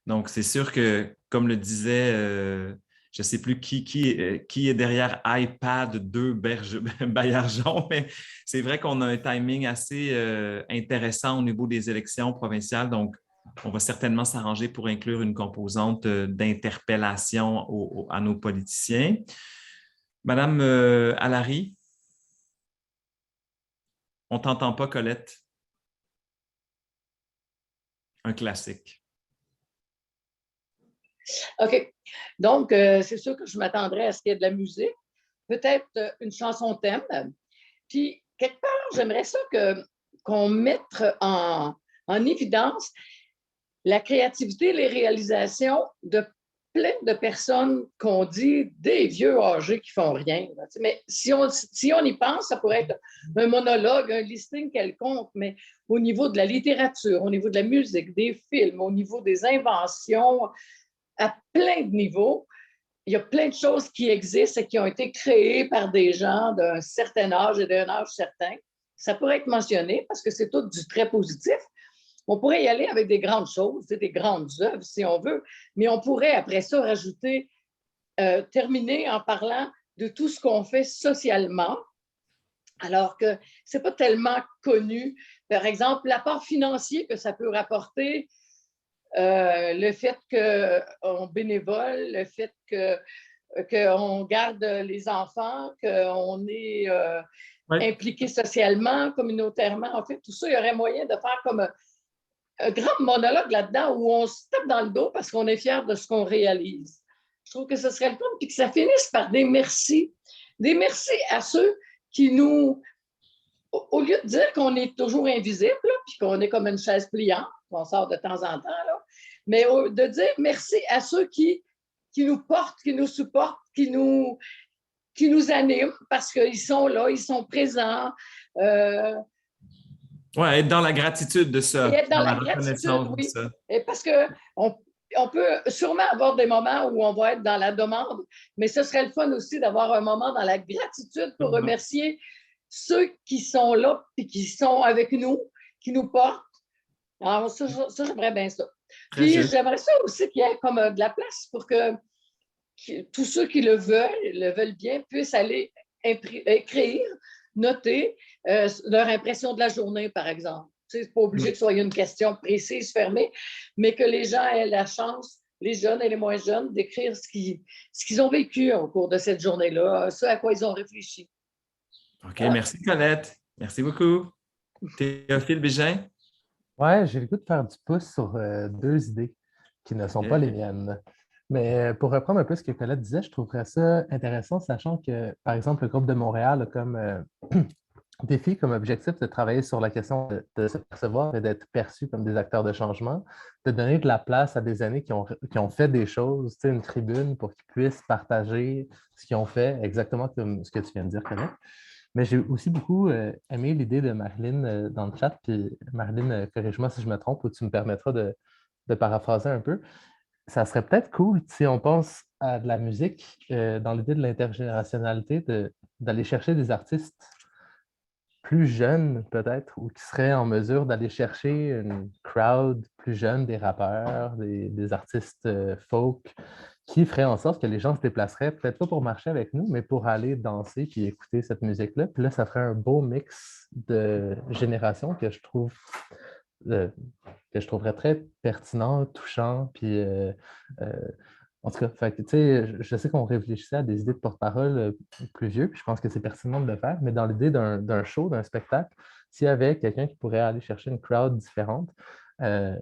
Donc, c'est sûr que, comme le disait, je ne sais plus qui est derrière iPad 2 Baillargeon, mais c'est vrai qu'on a un timing assez intéressant au niveau des élections provinciales. Donc, on va certainement s'arranger pour inclure une composante d'interpellation à nos politiciens. Madame Allary, on ne t'entend pas, Colette. Un classique. OK. Donc, c'est sûr que je m'attendrais à ce qu'il y ait de la musique, peut-être une chanson thème. Puis, quelque part, j'aimerais ça qu'on mette en évidence la créativité, les réalisations de plein de personnes qu'on dit des vieux âgés qui font rien. Mais si on y pense, ça pourrait être un monologue, un listing quelconque, mais au niveau de la littérature, au niveau de la musique, des films, au niveau des inventions, à plein de niveaux, il y a plein de choses qui existent et qui ont été créées par des gens d'un certain âge et d'un âge certain. Ça pourrait être mentionné parce que c'est tout du très positif. On pourrait y aller avec des grandes choses, des grandes œuvres si on veut, mais on pourrait après ça rajouter, terminer en parlant de tout ce qu'on fait socialement, alors que ce n'est pas tellement connu. Par exemple, l'apport financier que ça peut rapporter, le fait qu'on bénévole, le fait qu'on garde les enfants, qu'on est impliqué socialement, communautairement. En fait, tout ça, il y aurait moyen de faire comme un grand monologue là-dedans où on se tape dans le dos parce qu'on est fier de ce qu'on réalise. Je trouve que ce serait le fun, puis que ça finisse par des merci. Des merci à ceux qui nous... Au lieu de dire qu'on est toujours invisible, là, puis qu'on est comme une chaise pliante, qu'on sort de temps en temps, là, mais de dire merci à ceux qui nous portent, qui nous supportent, qui nous animent, parce qu'ils sont là, ils sont présents. Oui, être dans la gratitude de ça. Et être dans la gratitude, oui. De ça. Et parce qu'on peut sûrement avoir des moments où on va être dans la demande, mais ce serait le fun aussi d'avoir un moment dans la gratitude pour remercier ceux qui sont là et qui sont avec nous, qui nous portent. Alors, ça j'aimerais bien ça. Puis, j'aimerais ça aussi qu'il y ait comme de la place pour que tous ceux qui le veulent bien, puissent aller écrire, noter leur impression de la journée, par exemple. Ce n'est pas obligé que ce soit une question précise, fermée, mais que les gens aient la chance, les jeunes et les moins jeunes, d'écrire ce qu'ils ont vécu au cours de cette journée-là, ce à quoi ils ont réfléchi. OK, merci Colette. Merci beaucoup. Théophile Bégin? Oui, j'ai le goût de faire du pouce sur 2 idées qui ne sont pas les miennes. Mais pour reprendre un peu ce que Colette disait, je trouverais ça intéressant, sachant que, par exemple, le groupe de Montréal a comme défi, comme objectif de travailler sur la question de se percevoir et d'être perçu comme des acteurs de changement, de donner de la place à des aînés qui ont fait des choses, une tribune pour qu'ils puissent partager ce qu'ils ont fait, exactement comme ce que tu viens de dire, Colette. Mais j'ai aussi beaucoup aimé l'idée de Marilyn dans le chat, puis Marilyn, corrige-moi si je me trompe, ou tu me permettras de paraphraser un peu. Ça serait peut-être cool, si on pense à de la musique, dans l'idée de l'intergénérationnalité, d'aller chercher des artistes plus jeunes, peut-être, ou qui seraient en mesure d'aller chercher une crowd plus jeune, des rappeurs, des artistes folk, qui feraient en sorte que les gens se déplaceraient, peut-être pas pour marcher avec nous, mais pour aller danser puis écouter cette musique-là. Puis là, ça ferait un beau mix de générations que je trouve que je trouverais très pertinent, touchant, puis en tout cas, fait que, tu sais, je sais qu'on réfléchissait à des idées de porte-parole plus vieux, puis je pense que c'est pertinent de le faire, mais dans l'idée d'un show, d'un spectacle, s'il y avait quelqu'un qui pourrait aller chercher une crowd différente, euh,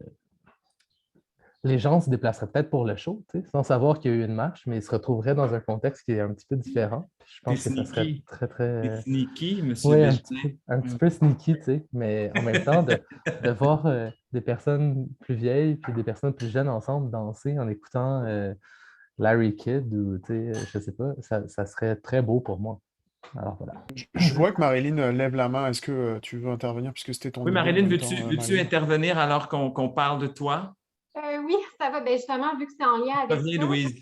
les gens se déplaceraient peut-être pour le show, tu sais, sans savoir qu'il y a eu une marche, mais ils se retrouveraient dans un contexte qui est un petit peu différent. Puis je T'es pense que ça serait sneaky. très, T'es très... sneaky, monsieur Oui, Desjardins. un petit peu sneaky, tu sais, mais en même temps, de voir des personnes plus vieilles puis des personnes plus jeunes ensemble danser en écoutant Larry Kidd ou, tu sais, je sais pas, ça serait très beau pour moi. Alors voilà. Je vois que Marilyn lève la main. Est-ce que tu veux intervenir puisque c'était ton Oui, idée en Marilyn, même temps, veux-tu Marilyn? intervenir alors qu'on parle de toi? Oui, ça va. Ben justement, vu que c'est en lien avec Reviens, ça, Louise.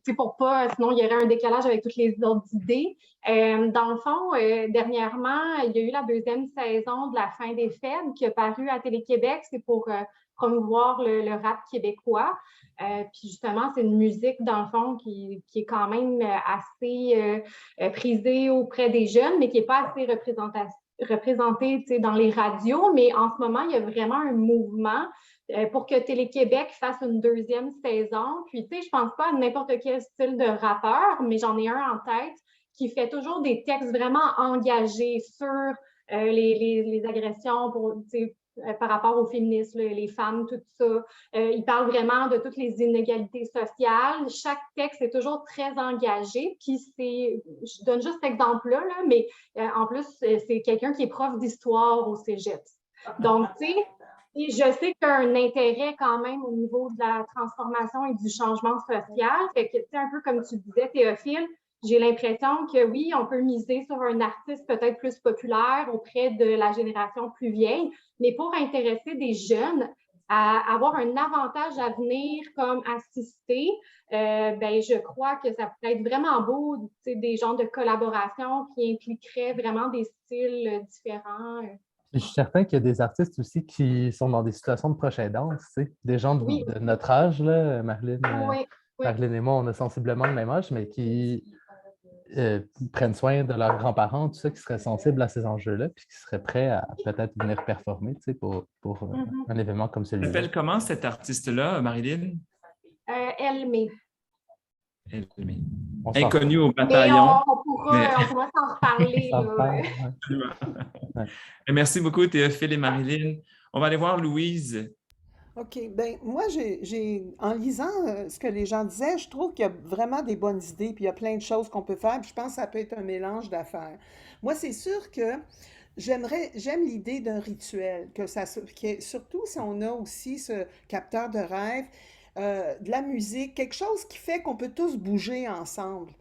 c'est pour pas, sinon il y aurait un décalage avec toutes les autres idées. Dans le fond, dernièrement, il y a eu la deuxième saison de La Fin des Fêtes qui a paru à Télé-Québec. C'est pour promouvoir le rap québécois. Puis justement, c'est une musique, dans le fond, qui est quand même assez prisée auprès des jeunes, mais qui n'est pas assez représentée dans les radios. Mais en ce moment, il y a vraiment un mouvement pour que Télé-Québec fasse une deuxième saison. Puis, tu sais, je pense pas à n'importe quel style de rappeur, mais j'en ai un en tête qui fait toujours des textes vraiment engagés sur les agressions par rapport au féminisme, les femmes, tout ça. Il parle vraiment de toutes les inégalités sociales. Chaque texte est toujours très engagé. Puis je donne juste cet exemple-là, mais en plus, c'est quelqu'un qui est prof d'histoire au cégep. Donc, tu sais, et je sais qu'il y a un intérêt quand même au niveau de la transformation et du changement social. Fait que, tu sais, un peu comme tu disais, Théophile, j'ai l'impression que oui, on peut miser sur un artiste peut-être plus populaire auprès de la génération plus vieille, mais pour intéresser des jeunes à avoir un avantage à venir comme assister, ben, je crois que ça peut être vraiment beau, tu sais, des genres de collaboration qui impliqueraient vraiment des styles différents. Je suis certain qu'il y a des artistes aussi qui sont dans des situations de proche aidance, tu sais, des gens de notre âge, là, Marilyn, Marilyn et moi, on a sensiblement le même âge, mais qui prennent soin de leurs grands-parents, tout ça, qui seraient sensibles à ces enjeux-là, puis qui seraient prêts à peut-être venir performer, tu sais, pour un événement comme celui-là. S'appelle comment cet artiste-là, Marilyn? Elmé. Elmé. Inconnu au bataillon. On pourra s'en reparler. Ouais. Merci beaucoup, Théophile et Marilyn. On va aller voir Louise. OK. Bien, moi, en lisant ce que les gens disaient, je trouve qu'il y a vraiment des bonnes idées, puis il y a plein de choses qu'on peut faire, puis je pense que ça peut être un mélange d'affaires. Moi, c'est sûr que j'aime l'idée d'un rituel, surtout si on a aussi ce capteur de rêve, de la musique, quelque chose qui fait qu'on peut tous bouger ensemble.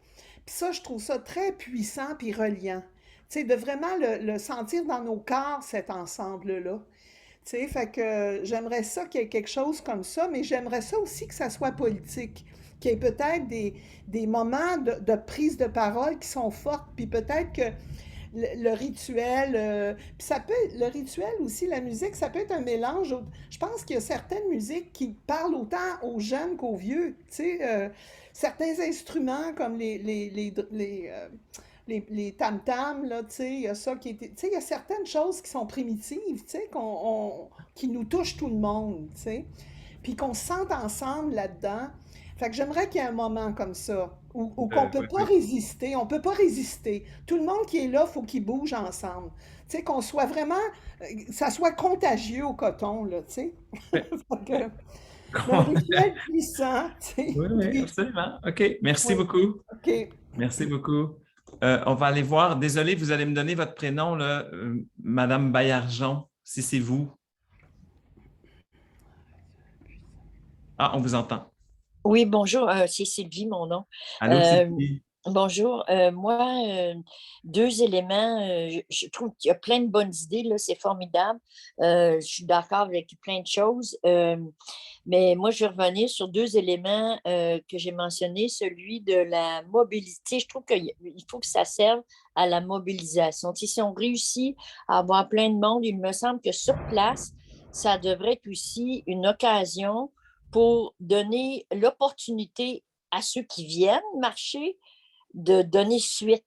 Puis ça, je trouve ça très puissant puis reliant. Tu sais, de vraiment le sentir dans nos corps, cet ensemble-là. Tu sais, fait que j'aimerais ça qu'il y ait quelque chose comme ça, mais j'aimerais ça aussi que ça soit politique, qu'il y ait peut-être des moments de prise de parole qui sont fortes, puis peut-être que le rituel, puis le rituel aussi, la musique, ça peut être un mélange. Je pense qu'il y a certaines musiques qui parlent autant aux jeunes qu'aux vieux, tu sais, certains instruments comme les tam-tams, là, tu sais, il y a ça qui est... Tu sais, il y a certaines choses qui sont primitives, tu sais, qui nous touchent tout le monde, tu sais, puis qu'on se sente ensemble là-dedans. Fait que j'aimerais qu'il y ait un moment comme ça, où qu'on peut pas résister, on peut pas résister. Tout le monde qui est là, il faut qu'il bouge ensemble. Tu sais, qu'on soit vraiment... ça soit contagieux au coton, là, tu sais. Un rituel puissant, tu sais. Oui, absolument. OK, merci beaucoup. OK. Merci beaucoup. On va aller voir. Désolé, vous allez me donner votre prénom, là, Madame Baillargeon, si c'est vous. Ah, on vous entend. Oui, bonjour, c'est Sylvie, mon nom. Allô, Sylvie. Bonjour. Moi, deux éléments, je trouve qu'il y a plein de bonnes idées, là, c'est formidable. Je suis d'accord avec plein de choses. Mais moi, je vais revenir sur deux éléments que j'ai mentionnés, celui de la mobilité. Je trouve qu'il faut que ça serve à la mobilisation. Si on réussit à avoir plein de monde, il me semble que sur place, ça devrait être aussi une occasion pour donner l'opportunité à ceux qui viennent marcher de donner suite.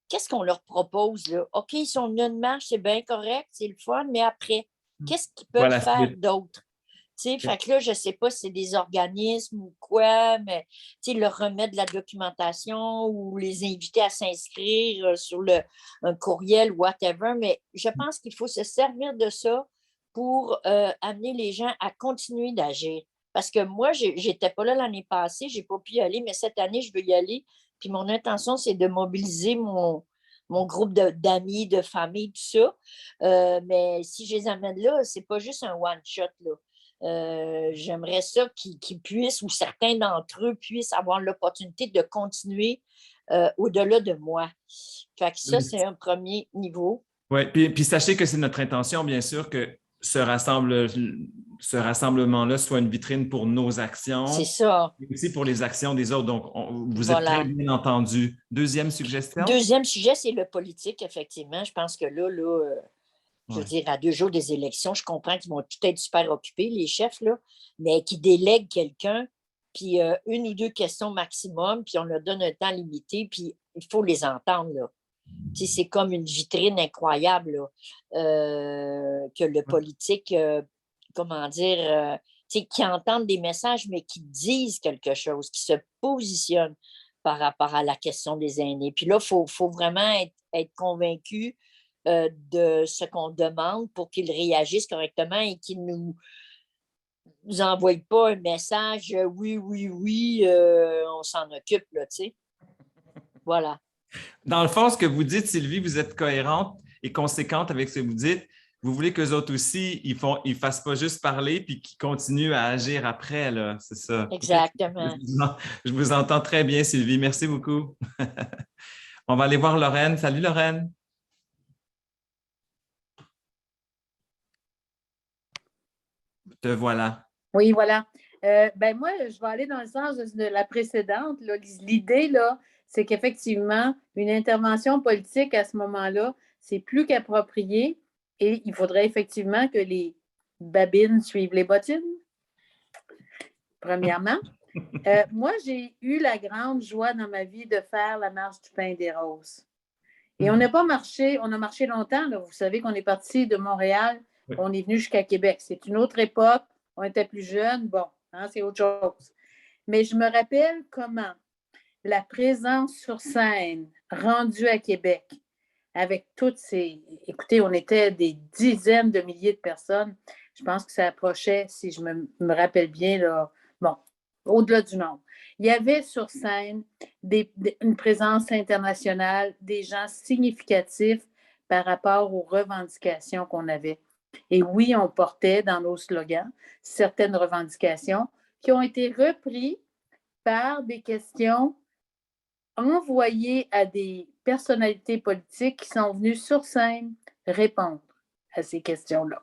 Qu'est-ce qu'on leur propose, là? OK, ils sont venus de marche, c'est bien correct, c'est le fun, mais après, Qu'est-ce qu'ils peuvent Voilà, faire d'autre? Tu sais, fait que là, je ne sais pas si c'est des organismes ou quoi, mais tu sais, leur remettre de la documentation ou les inviter à s'inscrire sur un courriel, whatever. Mais je pense qu'il faut se servir de ça pour amener les gens à continuer d'agir. Parce que moi, je n'étais pas là l'année passée, je n'ai pas pu y aller, mais cette année, je veux y aller. Puis mon intention, c'est de mobiliser mon groupe d'amis, de famille, tout ça. Mais si je les amène là, ce n'est pas juste un one-shot, là. J'aimerais ça qu'ils puissent, ou certains d'entre eux puissent avoir l'opportunité de continuer au-delà de moi. Fait que ça, c'est un premier niveau. Oui, puis sachez que c'est notre intention, bien sûr, que ce rassemblement-là soit une vitrine pour nos actions. C'est ça. Et aussi pour les actions des autres. Donc, vous êtes Voilà. très bien entendu. Deuxième suggestion? Deuxième sujet, c'est le politique, effectivement. Je pense que là, je veux dire, à 2 jours des élections, je comprends qu'ils vont tout être super occupés, les chefs, là, mais qu'ils délèguent quelqu'un, puis 1 ou 2 questions maximum, puis on leur donne un temps limité, puis il faut les entendre, là. Tu sais, c'est comme une vitrine incroyable, là, que le politique, comment dire, tu sais, qui entendent des messages, mais qui disent quelque chose, qui se positionnent par rapport à la question des aînés. Puis là, il faut vraiment être convaincu de ce qu'on demande pour qu'ils réagissent correctement et qu'ils ne nous envoient pas un message oui, on s'en occupe, là, tu sais. Voilà. Dans le fond, ce que vous dites, Sylvie, vous êtes cohérente et conséquente avec ce que vous dites. Vous voulez qu'eux autres aussi, ils ne fassent pas juste parler puis qu'ils continuent à agir après, là. C'est ça. Exactement. Je vous entends très bien, Sylvie. Merci beaucoup. On va aller voir Lorraine. Salut, Lorraine. Te voilà. Oui, voilà. Moi, je vais aller dans le sens de la précédente. Là. L'idée, là, c'est qu'effectivement, une intervention politique à ce moment-là, c'est plus qu'approprié et il faudrait effectivement que les babines suivent les bottines, premièrement. Moi, j'ai eu la grande joie dans ma vie de faire la marche du pain des roses. Et on n'a pas marché, on a marché longtemps. Là. Vous savez qu'on est parti de Montréal, on est venu jusqu'à Québec. C'est une autre époque, on était plus jeunes, bon, hein, c'est autre chose. Mais je me rappelle comment la présence sur scène rendue à Québec, avec toutes ces... Écoutez, on était des dizaines de milliers de personnes. Je pense que ça approchait, si je me rappelle bien, là, bon, au-delà du nombre. Il y avait sur scène une présence internationale, des gens significatifs par rapport aux revendications qu'on avait. Et oui, on portait dans nos slogans certaines revendications qui ont été reprises par des questions envoyées à des personnalités politiques qui sont venues sur scène répondre à ces questions-là.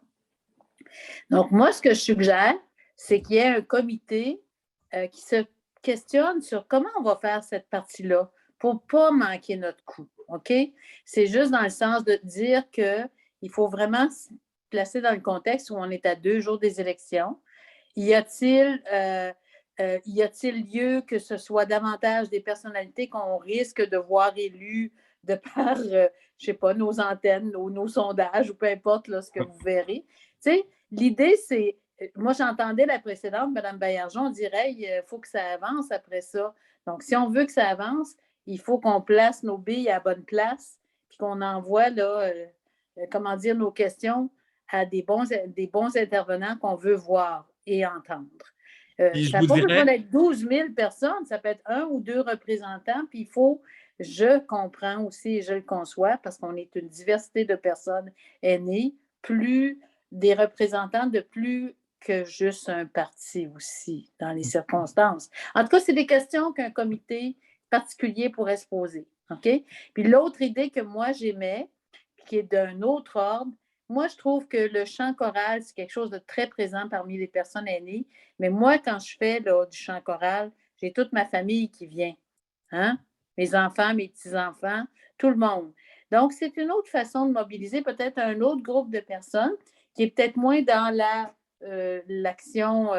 Donc, moi, ce que je suggère, c'est qu'il y ait un comité qui se questionne sur comment on va faire cette partie-là pour ne pas manquer notre coup, OK? C'est juste dans le sens de dire qu'il faut vraiment se placer dans le contexte où on est à 2 jours des élections. Y a-t-il lieu que ce soit davantage des personnalités qu'on risque de voir élues de par, je ne sais pas, nos antennes ou nos sondages ou peu importe là, ce que vous verrez? Tu sais, l'idée, c'est... Moi, j'entendais la précédente, Mme Baillargeon, on dirait qu'il faut que ça avance après ça. Donc, si on veut que ça avance, il faut qu'on place nos billes à la bonne place puis qu'on envoie, là, nos questions à des bons intervenants qu'on veut voir et entendre. Ça n'a pas besoin d'être 12 000 personnes, ça peut être 1 ou 2 représentants, puis il faut, je comprends aussi et je le conçois, parce qu'on est une diversité de personnes aînées, plus des représentants de plus que juste un parti aussi, dans les circonstances. En tout cas, c'est des questions qu'un comité particulier pourrait se poser. OK? Puis l'autre idée que moi j'aimais, qui est d'un autre ordre, moi, je trouve que le chant choral, c'est quelque chose de très présent parmi les personnes aînées. Mais moi, quand je fais là, du chant choral, j'ai toute ma famille qui vient. Hein? Mes enfants, mes petits-enfants, tout le monde. Donc, c'est une autre façon de mobiliser peut-être un autre groupe de personnes qui est peut-être moins dans l'action,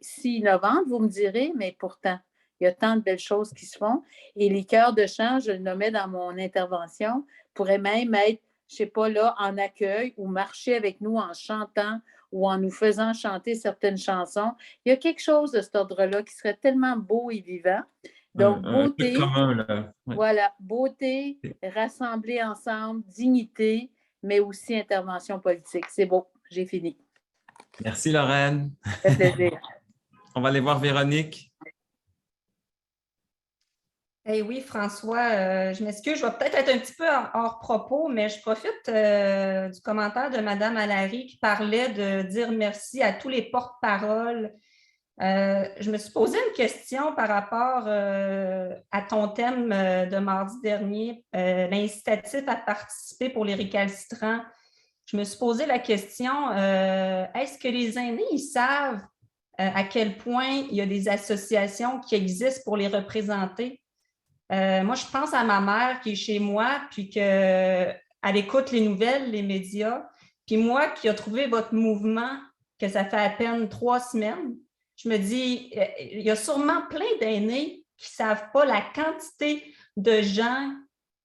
si innovante, vous me direz, mais pourtant, il y a tant de belles choses qui se font. Et les chœurs de chant, je le nommais dans mon intervention, pourraient même être je ne sais pas, là, en accueil ou marcher avec nous en chantant ou en nous faisant chanter certaines chansons. Il y a quelque chose de cet ordre-là qui serait tellement beau et vivant. Donc, Un truc beauté, commun, là. Ouais. voilà, beauté, rassembler ensemble, dignité, mais aussi intervention politique. C'est beau, j'ai fini. Merci, Lorraine. Ça fait plaisir. On va aller voir Véronique. Oui, François, je m'excuse, je vais peut-être être un petit peu hors propos, mais je profite du commentaire de Mme Allary qui parlait de dire merci à tous les porte-paroles. Je me suis posé une question par rapport à ton thème de mardi dernier, l'incitatif à participer pour les récalcitrants. Je me suis posé la question, est-ce que les aînés, ils savent à quel point il y a des associations qui existent pour les représenter? Moi, je pense à ma mère qui est chez moi, puis qu'elle écoute les nouvelles, les médias. Puis moi, qui a trouvé votre mouvement, que ça fait à peine 3 semaines, je me dis, il y a sûrement plein d'aînés qui ne savent pas la quantité de gens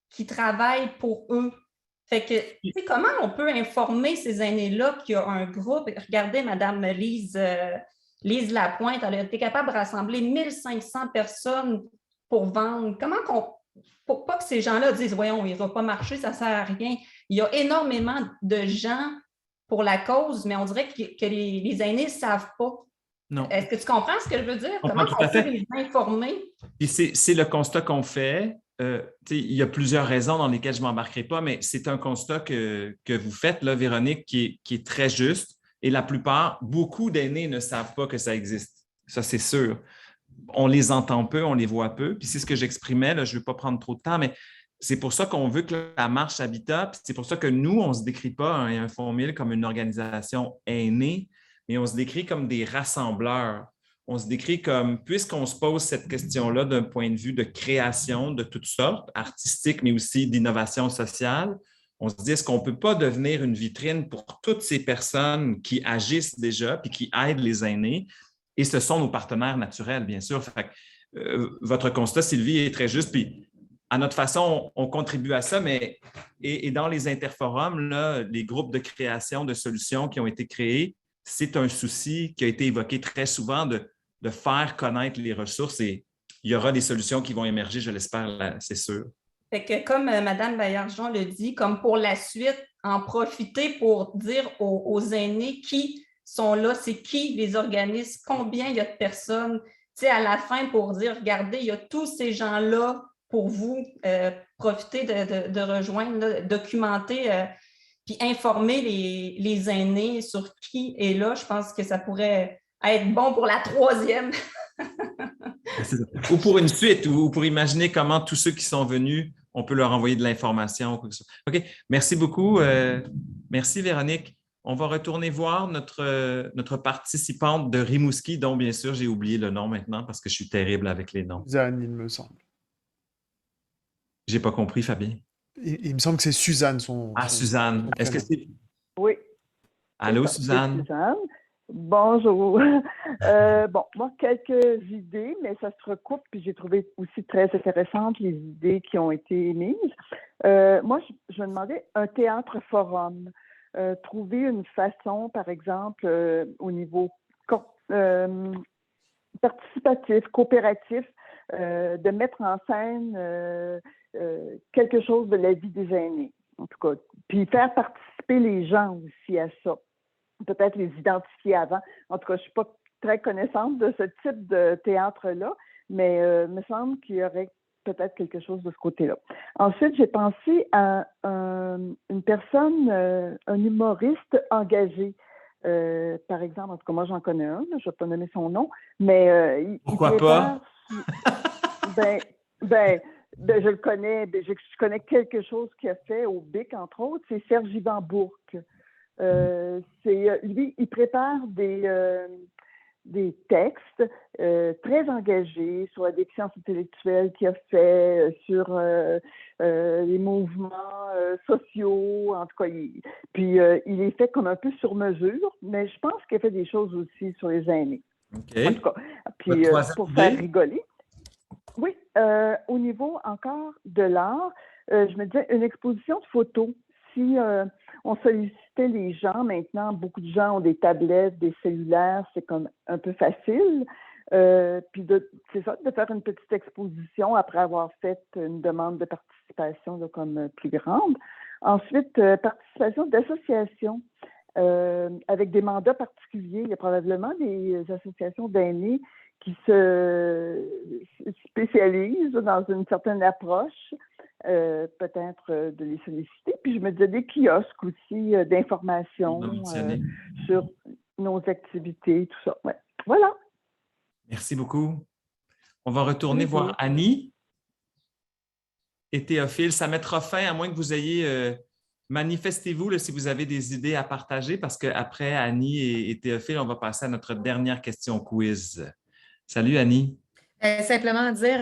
qui travaillent pour eux. Fait que, tu sais, comment on peut informer ces aînés-là qu'il y a un groupe? Regardez, Mme Lise Lapointe, elle a été capable de rassembler 1500 personnes pour vendre. Pour pas que ces gens-là disent, voyons, il ne va pas marcher, ça ne sert à rien. Il y a énormément de gens pour la cause, mais on dirait que les aînés ne savent pas. Non. Est-ce que tu comprends ce que je veux dire? Je Comment comprends tout à on peut fait. les informer? Puis c'est le constat qu'on fait. Il y a plusieurs raisons dans lesquelles je ne m'embarquerai pas, mais c'est un constat que vous faites, là, Véronique, qui est très juste. Et la plupart, beaucoup d'aînés ne savent pas que ça existe. Ça, c'est sûr. On les entend peu, on les voit peu. Puis c'est ce que j'exprimais, là, je ne veux pas prendre trop de temps, mais c'est pour ça qu'on veut que la marche Habitat, puis c'est pour ça que nous, on ne se décrit pas un Fonds 1000 comme une organisation aînée, mais on se décrit comme des rassembleurs. On se décrit comme, puisqu'on se pose cette question-là d'un point de vue de création de toutes sortes, artistique, mais aussi d'innovation sociale, on se dit, est-ce qu'on ne peut pas devenir une vitrine pour toutes ces personnes qui agissent déjà puis qui aident les aînés? Et ce sont nos partenaires naturels, bien sûr. Fait que, votre constat, Sylvie, est très juste. Puis, à notre façon, on contribue à ça, mais et dans les interforums, là, les groupes de création de solutions qui ont été créés, c'est un souci qui a été évoqué très souvent de faire connaître les ressources et il y aura des solutions qui vont émerger, je l'espère, c'est sûr. Fait que comme Mme Baillargeon le dit, comme pour la suite, en profiter pour dire aux aînés qui sont là, c'est qui les organismes, combien il y a de personnes, tu sais, à la fin pour dire, regardez, il y a tous ces gens-là pour vous, profiter de rejoindre, là, documenter, puis informer les aînés sur qui est là. Je pense que ça pourrait être bon pour la 3e. Ou pour une suite, ou pour imaginer comment tous ceux qui sont venus, on peut leur envoyer de l'information. OK, merci beaucoup. Merci, Véronique. On va retourner voir notre participante de Rimouski, dont, bien sûr, j'ai oublié le nom maintenant parce que je suis terrible avec les noms. Suzanne, il me semble. J'ai pas compris, Fabien. Il me semble que c'est Suzanne, son Suzanne. Est-ce que c'est... Oui. Allô, C'est Suzanne? Suzanne. Bonjour. Bon, moi, quelques idées, mais ça se recoupe, puis j'ai trouvé aussi très intéressantes les idées qui ont été émises. Moi, je me demandais un théâtre forum. Trouver une façon, par exemple, au niveau participatif, coopératif, de mettre en scène quelque chose de la vie des aînés, en tout cas. Puis faire participer les gens aussi à ça. Peut-être les identifier avant. En tout cas, je ne suis pas très connaissante de ce type de théâtre-là, mais il me semble qu'il y aurait peut-être quelque chose de ce côté-là. Ensuite, j'ai pensé à une personne, un humoriste engagé. Par exemple, en tout cas, moi, j'en connais un, je ne vais pas nommer son nom, mais... Pourquoi pas? Je le connais, je connais quelque chose qu'il a fait au BIC, entre autres, c'est Serge Yvan Bourque. Lui, il prépare des textes très engagés sur la déficience intellectuelle qu'il a fait, sur les mouvements sociaux, en tout cas. Puis il est fait comme un peu sur mesure, mais je pense qu'il a fait des choses aussi sur les aînés. OK. En tout cas, puis pour faire rigoler. Oui, au niveau encore de l'art, je me disais une exposition de photos. aussi, on sollicitait les gens. Maintenant, beaucoup de gens ont des tablettes, des cellulaires, c'est comme un peu facile. Puis c'est ça, de faire une petite exposition après avoir fait une demande de participation là, comme plus grande. Ensuite, participation d'associations avec des mandats particuliers. Il y a probablement des associations d'aînés qui se spécialisent dans une certaine approche, peut-être de les solliciter. Puis je me disais des kiosques aussi d'information sur nos activités, tout ça. Ouais. Voilà. Merci beaucoup. On va retourner voir Annie et Théophile. Ça mettra fin, à moins que vous ayez... manifestez-vous là, si vous avez des idées à partager, parce qu'après Annie et Théophile, on va passer à notre dernière question quiz. Salut Annie. Simplement dire,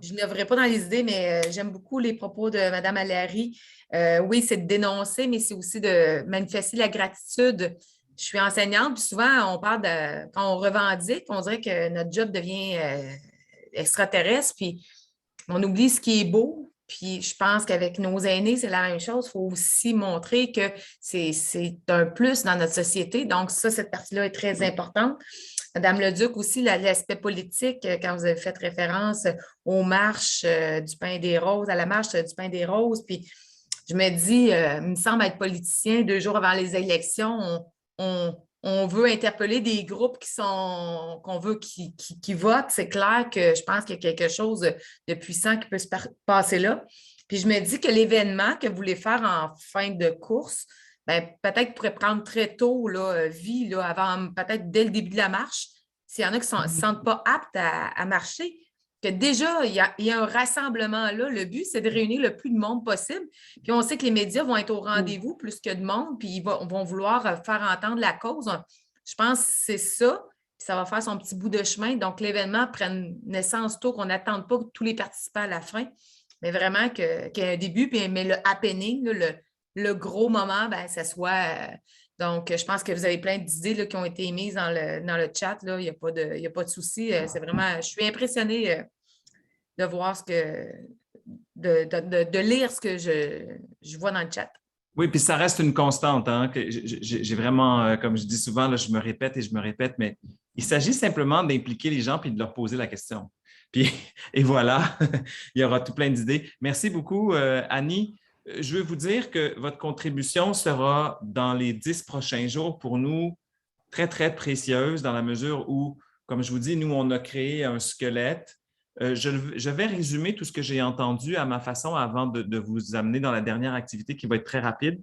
je n'œuvrerai pas dans les idées, mais j'aime beaucoup les propos de Mme Allary. Oui, c'est de dénoncer, mais c'est aussi de manifester la gratitude. Je suis enseignante, puis souvent, on parle de, quand on revendique, on dirait que notre job devient extraterrestre, puis on oublie ce qui est beau. Puis je pense qu'avec nos aînés, c'est la même chose. Il faut aussi montrer que c'est un plus dans notre société. Donc, ça, cette partie-là est très importante. Madame Leduc aussi, l'aspect politique, quand vous avez fait référence aux marches du Pain des Roses, à la marche du Pain des Roses, puis je me dis, il me semble être politicien 2 jours avant les élections, on veut interpeller des groupes qu'on veut qui votent. C'est clair que je pense qu'il y a quelque chose de puissant qui peut se passer là. Puis je me dis que l'événement que vous voulez faire en fin de course, bien, peut-être pourrait prendre très tôt vie, là, avant, peut-être dès le début de la marche, s'il y en a qui ne se sentent pas aptes à marcher. Que déjà, il y a un rassemblement là. Le but, c'est de réunir le plus de monde possible. Puis on sait que les médias vont être au rendez-vous plus que de monde, puis ils vont vouloir faire entendre la cause. Je pense que c'est ça, puis ça va faire son petit bout de chemin. Donc, l'événement prenne naissance tôt, qu'on n'attende pas tous les participants à la fin, mais vraiment qu'il y ait un début, mais le happening, là, le gros moment, ben, ça soit... donc, je pense que vous avez plein d'idées là, qui ont été émises dans le chat. Là. Il n'y a pas de souci. C'est vraiment... Je suis impressionnée de voir de lire ce que je vois dans le chat. Oui, puis ça reste une constante. Hein, que j'ai vraiment, comme je dis souvent, là, je me répète, mais il s'agit simplement d'impliquer les gens puis de leur poser la question. Puis, et voilà, il y aura tout plein d'idées. Merci beaucoup, Annie. Je veux vous dire que votre contribution sera dans les 10 prochains jours pour nous très, très précieuse dans la mesure où, comme je vous dis, nous, on a créé un squelette. Je vais résumer tout ce que j'ai entendu à ma façon avant de vous amener dans la dernière activité qui va être très rapide.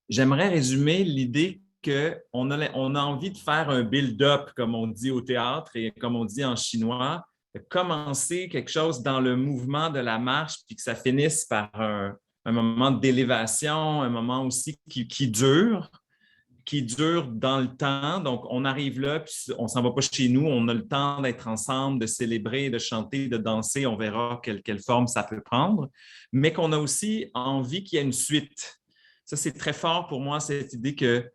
J'aimerais résumer l'idée qu'on a envie de faire un build-up, comme on dit au théâtre et comme on dit en chinois, de commencer quelque chose dans le mouvement de la marche puis que ça finisse par un moment d'élévation, un moment aussi qui dure dans le temps. Donc, on arrive là, puis on ne s'en va pas chez nous, on a le temps d'être ensemble, de célébrer, de chanter, de danser. On verra quelle forme ça peut prendre, mais qu'on a aussi envie qu'il y ait une suite. Ça, c'est très fort pour moi, cette idée que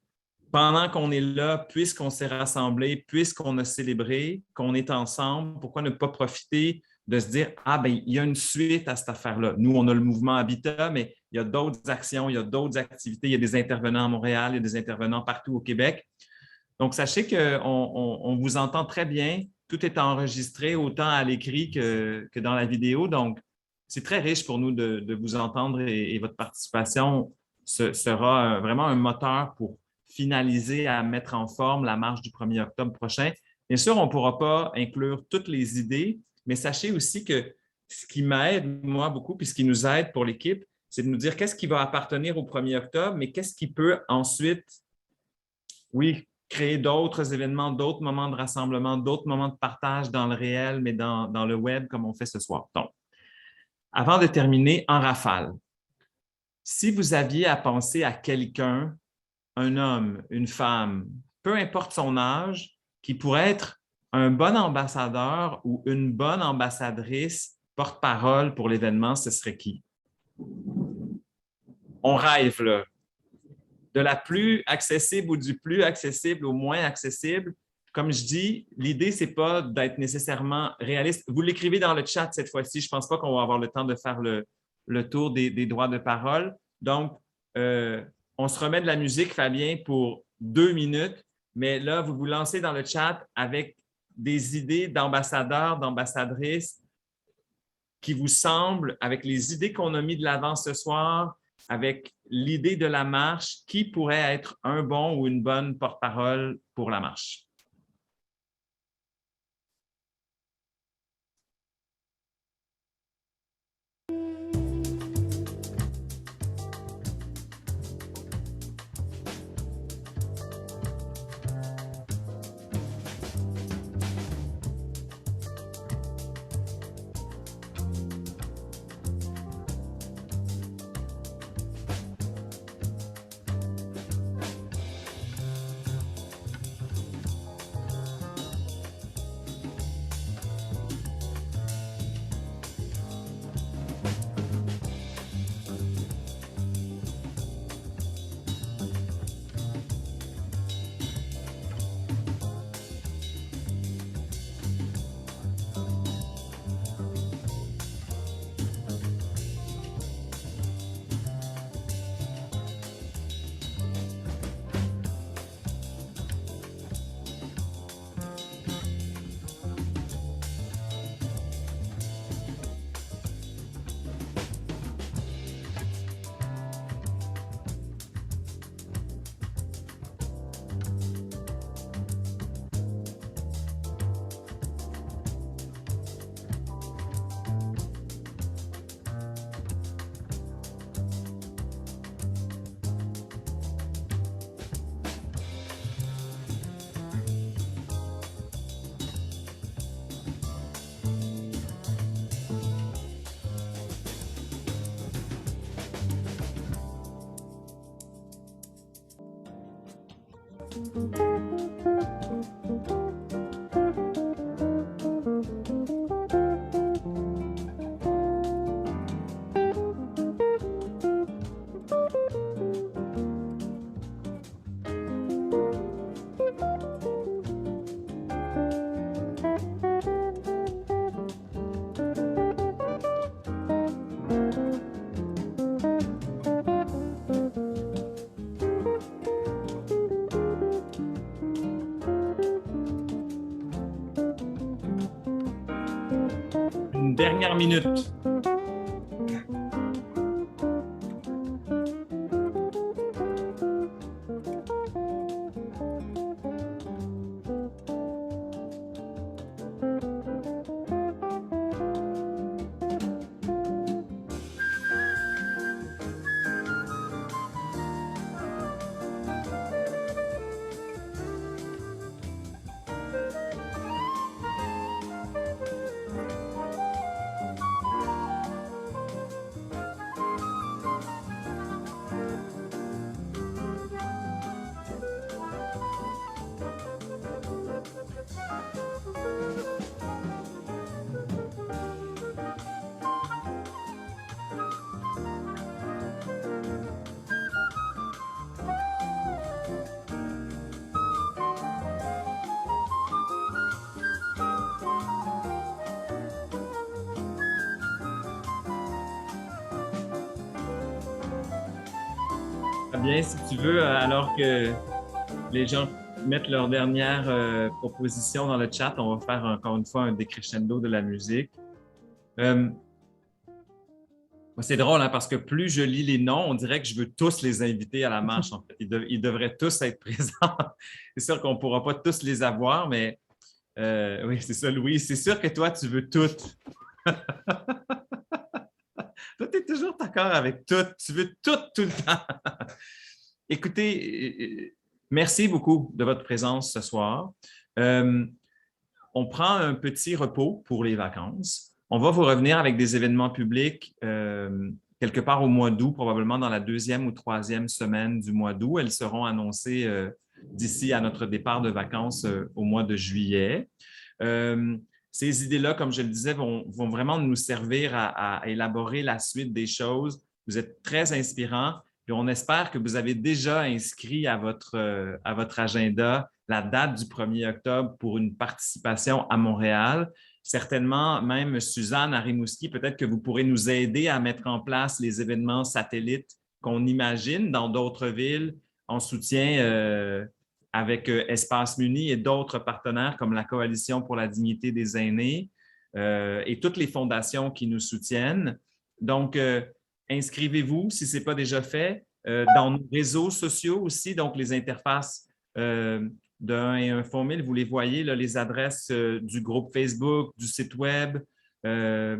pendant qu'on est là, puisqu'on s'est rassemblés, puisqu'on a célébré, qu'on est ensemble, pourquoi ne pas profiter de se dire « Ah, bien, il y a une suite à cette affaire-là. » Nous, on a le mouvement Habitat, mais il y a d'autres actions, il y a d'autres activités, il y a des intervenants à Montréal, il y a des intervenants partout au Québec. Donc, sachez qu'on vous entend très bien. Tout est enregistré autant à l'écrit que dans la vidéo. Donc, c'est très riche pour nous de vous entendre et votre participation sera vraiment un moteur pour finaliser à mettre en forme la marche du 1er octobre prochain. Bien sûr, on ne pourra pas inclure toutes les idées, mais sachez aussi que ce qui m'aide, moi, beaucoup, puis ce qui nous aide pour l'équipe, c'est de nous dire qu'est-ce qui va appartenir au 1er octobre, mais qu'est-ce qui peut ensuite, oui, créer d'autres événements, d'autres moments de rassemblement, d'autres moments de partage dans le réel, mais dans le web, comme on fait ce soir. Donc, avant de terminer, en rafale, si vous aviez à penser à quelqu'un, un homme, une femme, peu importe son âge, qui pourrait être un bon ambassadeur ou une bonne ambassadrice porte-parole pour l'événement, ce serait qui? On rêve, là. De la plus accessible ou du plus accessible au moins accessible. Comme je dis, l'idée, ce n'est pas d'être nécessairement réaliste. Vous l'écrivez dans le chat cette fois-ci. Je ne pense pas qu'on va avoir le temps de faire le tour des droits de parole. Donc, on se remet de la musique, Fabien, pour 2 minutes, mais là, vous vous lancez dans le chat avec des idées d'ambassadeurs, d'ambassadrices qui vous semblent, avec les idées qu'on a mis de l'avant ce soir, avec l'idée de la marche, qui pourrait être un bon ou une bonne porte-parole pour la marche? Une dernière minute. Bien, si tu veux, alors que les gens mettent leur dernière proposition dans le chat, on va faire encore une fois un décrescendo de la musique. C'est drôle, hein, parce que plus je lis les noms, on dirait que je veux tous les inviter à la marche. En fait. Ils devraient tous être présents. C'est sûr qu'on ne pourra pas tous les avoir, mais oui, c'est ça, Louis. C'est sûr que toi, tu veux toutes. Toi, tu es toujours d'accord avec tout. Tu veux tout le temps. Écoutez, merci beaucoup de votre présence ce soir. On prend un petit repos pour les vacances. On va vous revenir avec des événements publics quelque part au mois d'août, probablement dans la 2e ou 3e semaine du mois d'août. Elles seront annoncées d'ici à notre départ de vacances au mois de juillet. Ces idées-là, comme je le disais, vont vraiment nous servir à élaborer la suite des choses. Vous êtes très inspirants. Puis on espère que vous avez déjà inscrit à votre agenda la date du 1er octobre pour une participation à Montréal. certainement, même Suzanne à Rimouski, peut-être que vous pourrez nous aider à mettre en place les événements satellites qu'on imagine dans d'autres villes en soutien avec Espace Muni et d'autres partenaires comme la Coalition pour la dignité des aînés et toutes les fondations qui nous soutiennent. Donc, inscrivez-vous si ce n'est pas déjà fait dans nos réseaux sociaux aussi, donc les interfaces de 1 et 1 Fonds 1000. Vous les voyez, là, les adresses du groupe Facebook, du site web, de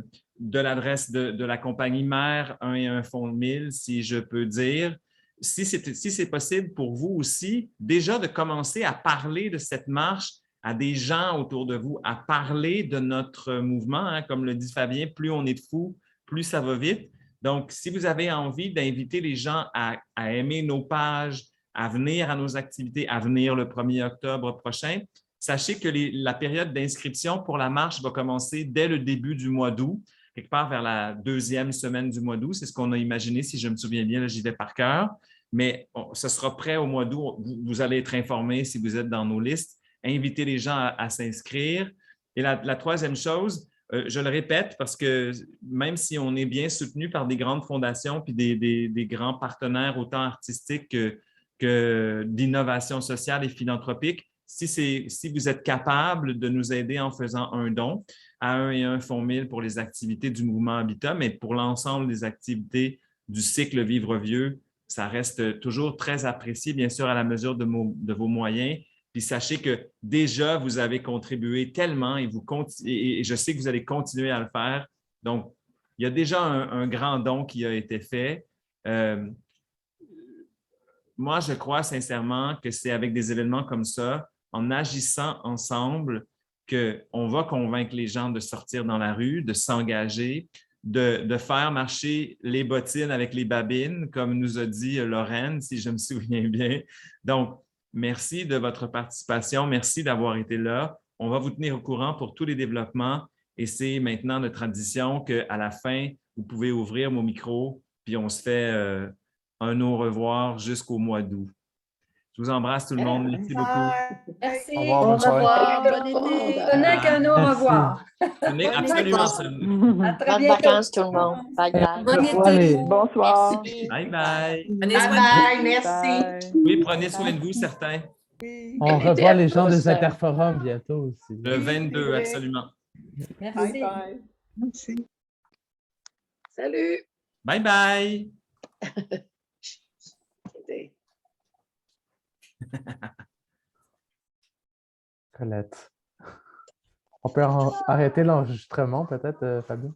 l'adresse de la compagnie mère 1 et 1 Fonds 1000, si je peux dire. Si c'est possible pour vous aussi, déjà de commencer à parler de cette marche à des gens autour de vous, à parler de notre mouvement. Hein, comme le dit Fabien, plus on est de fous, plus ça va vite. Donc, si vous avez envie d'inviter les gens à aimer nos pages, à venir à nos activités, à venir le 1er octobre prochain, sachez que la période d'inscription pour la marche va commencer dès le début du mois d'août, quelque part vers la 2e semaine du mois d'août. C'est ce qu'on a imaginé, si je me souviens bien, là, j'y vais par cœur. Mais ce sera prêt au mois d'août. Vous allez être informés si vous êtes dans nos listes. Invitez les gens à s'inscrire. Et la 3e chose, je le répète parce que même si on est bien soutenu par des grandes fondations puis des grands partenaires autant artistiques que d'innovation sociale et philanthropique, si vous êtes capable de nous aider en faisant un don à 1 et 1 Fonds 1000 pour les activités du mouvement Habitat, mais pour l'ensemble des activités du cycle Vivre Vieux, ça reste toujours très apprécié, bien sûr, à la mesure de vos moyens. Puis sachez que déjà, vous avez contribué tellement et je sais que vous allez continuer à le faire. Donc, il y a déjà un grand don qui a été fait. Moi, je crois sincèrement que c'est avec des événements comme ça, en agissant ensemble, qu'on va convaincre les gens de sortir dans la rue, de s'engager, de faire marcher les bottines avec les babines, comme nous a dit Lorraine, si je me souviens bien. Donc, merci de votre participation. Merci d'avoir été là. On va vous tenir au courant pour tous les développements et c'est maintenant notre tradition qu'à la fin, vous pouvez ouvrir vos micros puis on se fait un au revoir jusqu'au mois d'août. Je vous embrasse tout le monde. Merci beaucoup. Merci. Au revoir, bonne soirée. Bon été. Tenez qu'un au revoir. Tenez, absolument. Ça. À très Bonnes bientôt. vacances tout le monde. Bye bye. Bon Allez. été. Bonsoir. Merci. Bye bye. Prenez Bye soin de vous. bye, merci. Oui, prenez soin de vous, certains. Oui. On Été revoit à les gens tous. des interforums bientôt aussi. Le 22, vrai. absolument. Bye Merci. bye. Merci. Salut. Bye bye. Colette. On peut arrêter l'enregistrement peut-être, Fabien?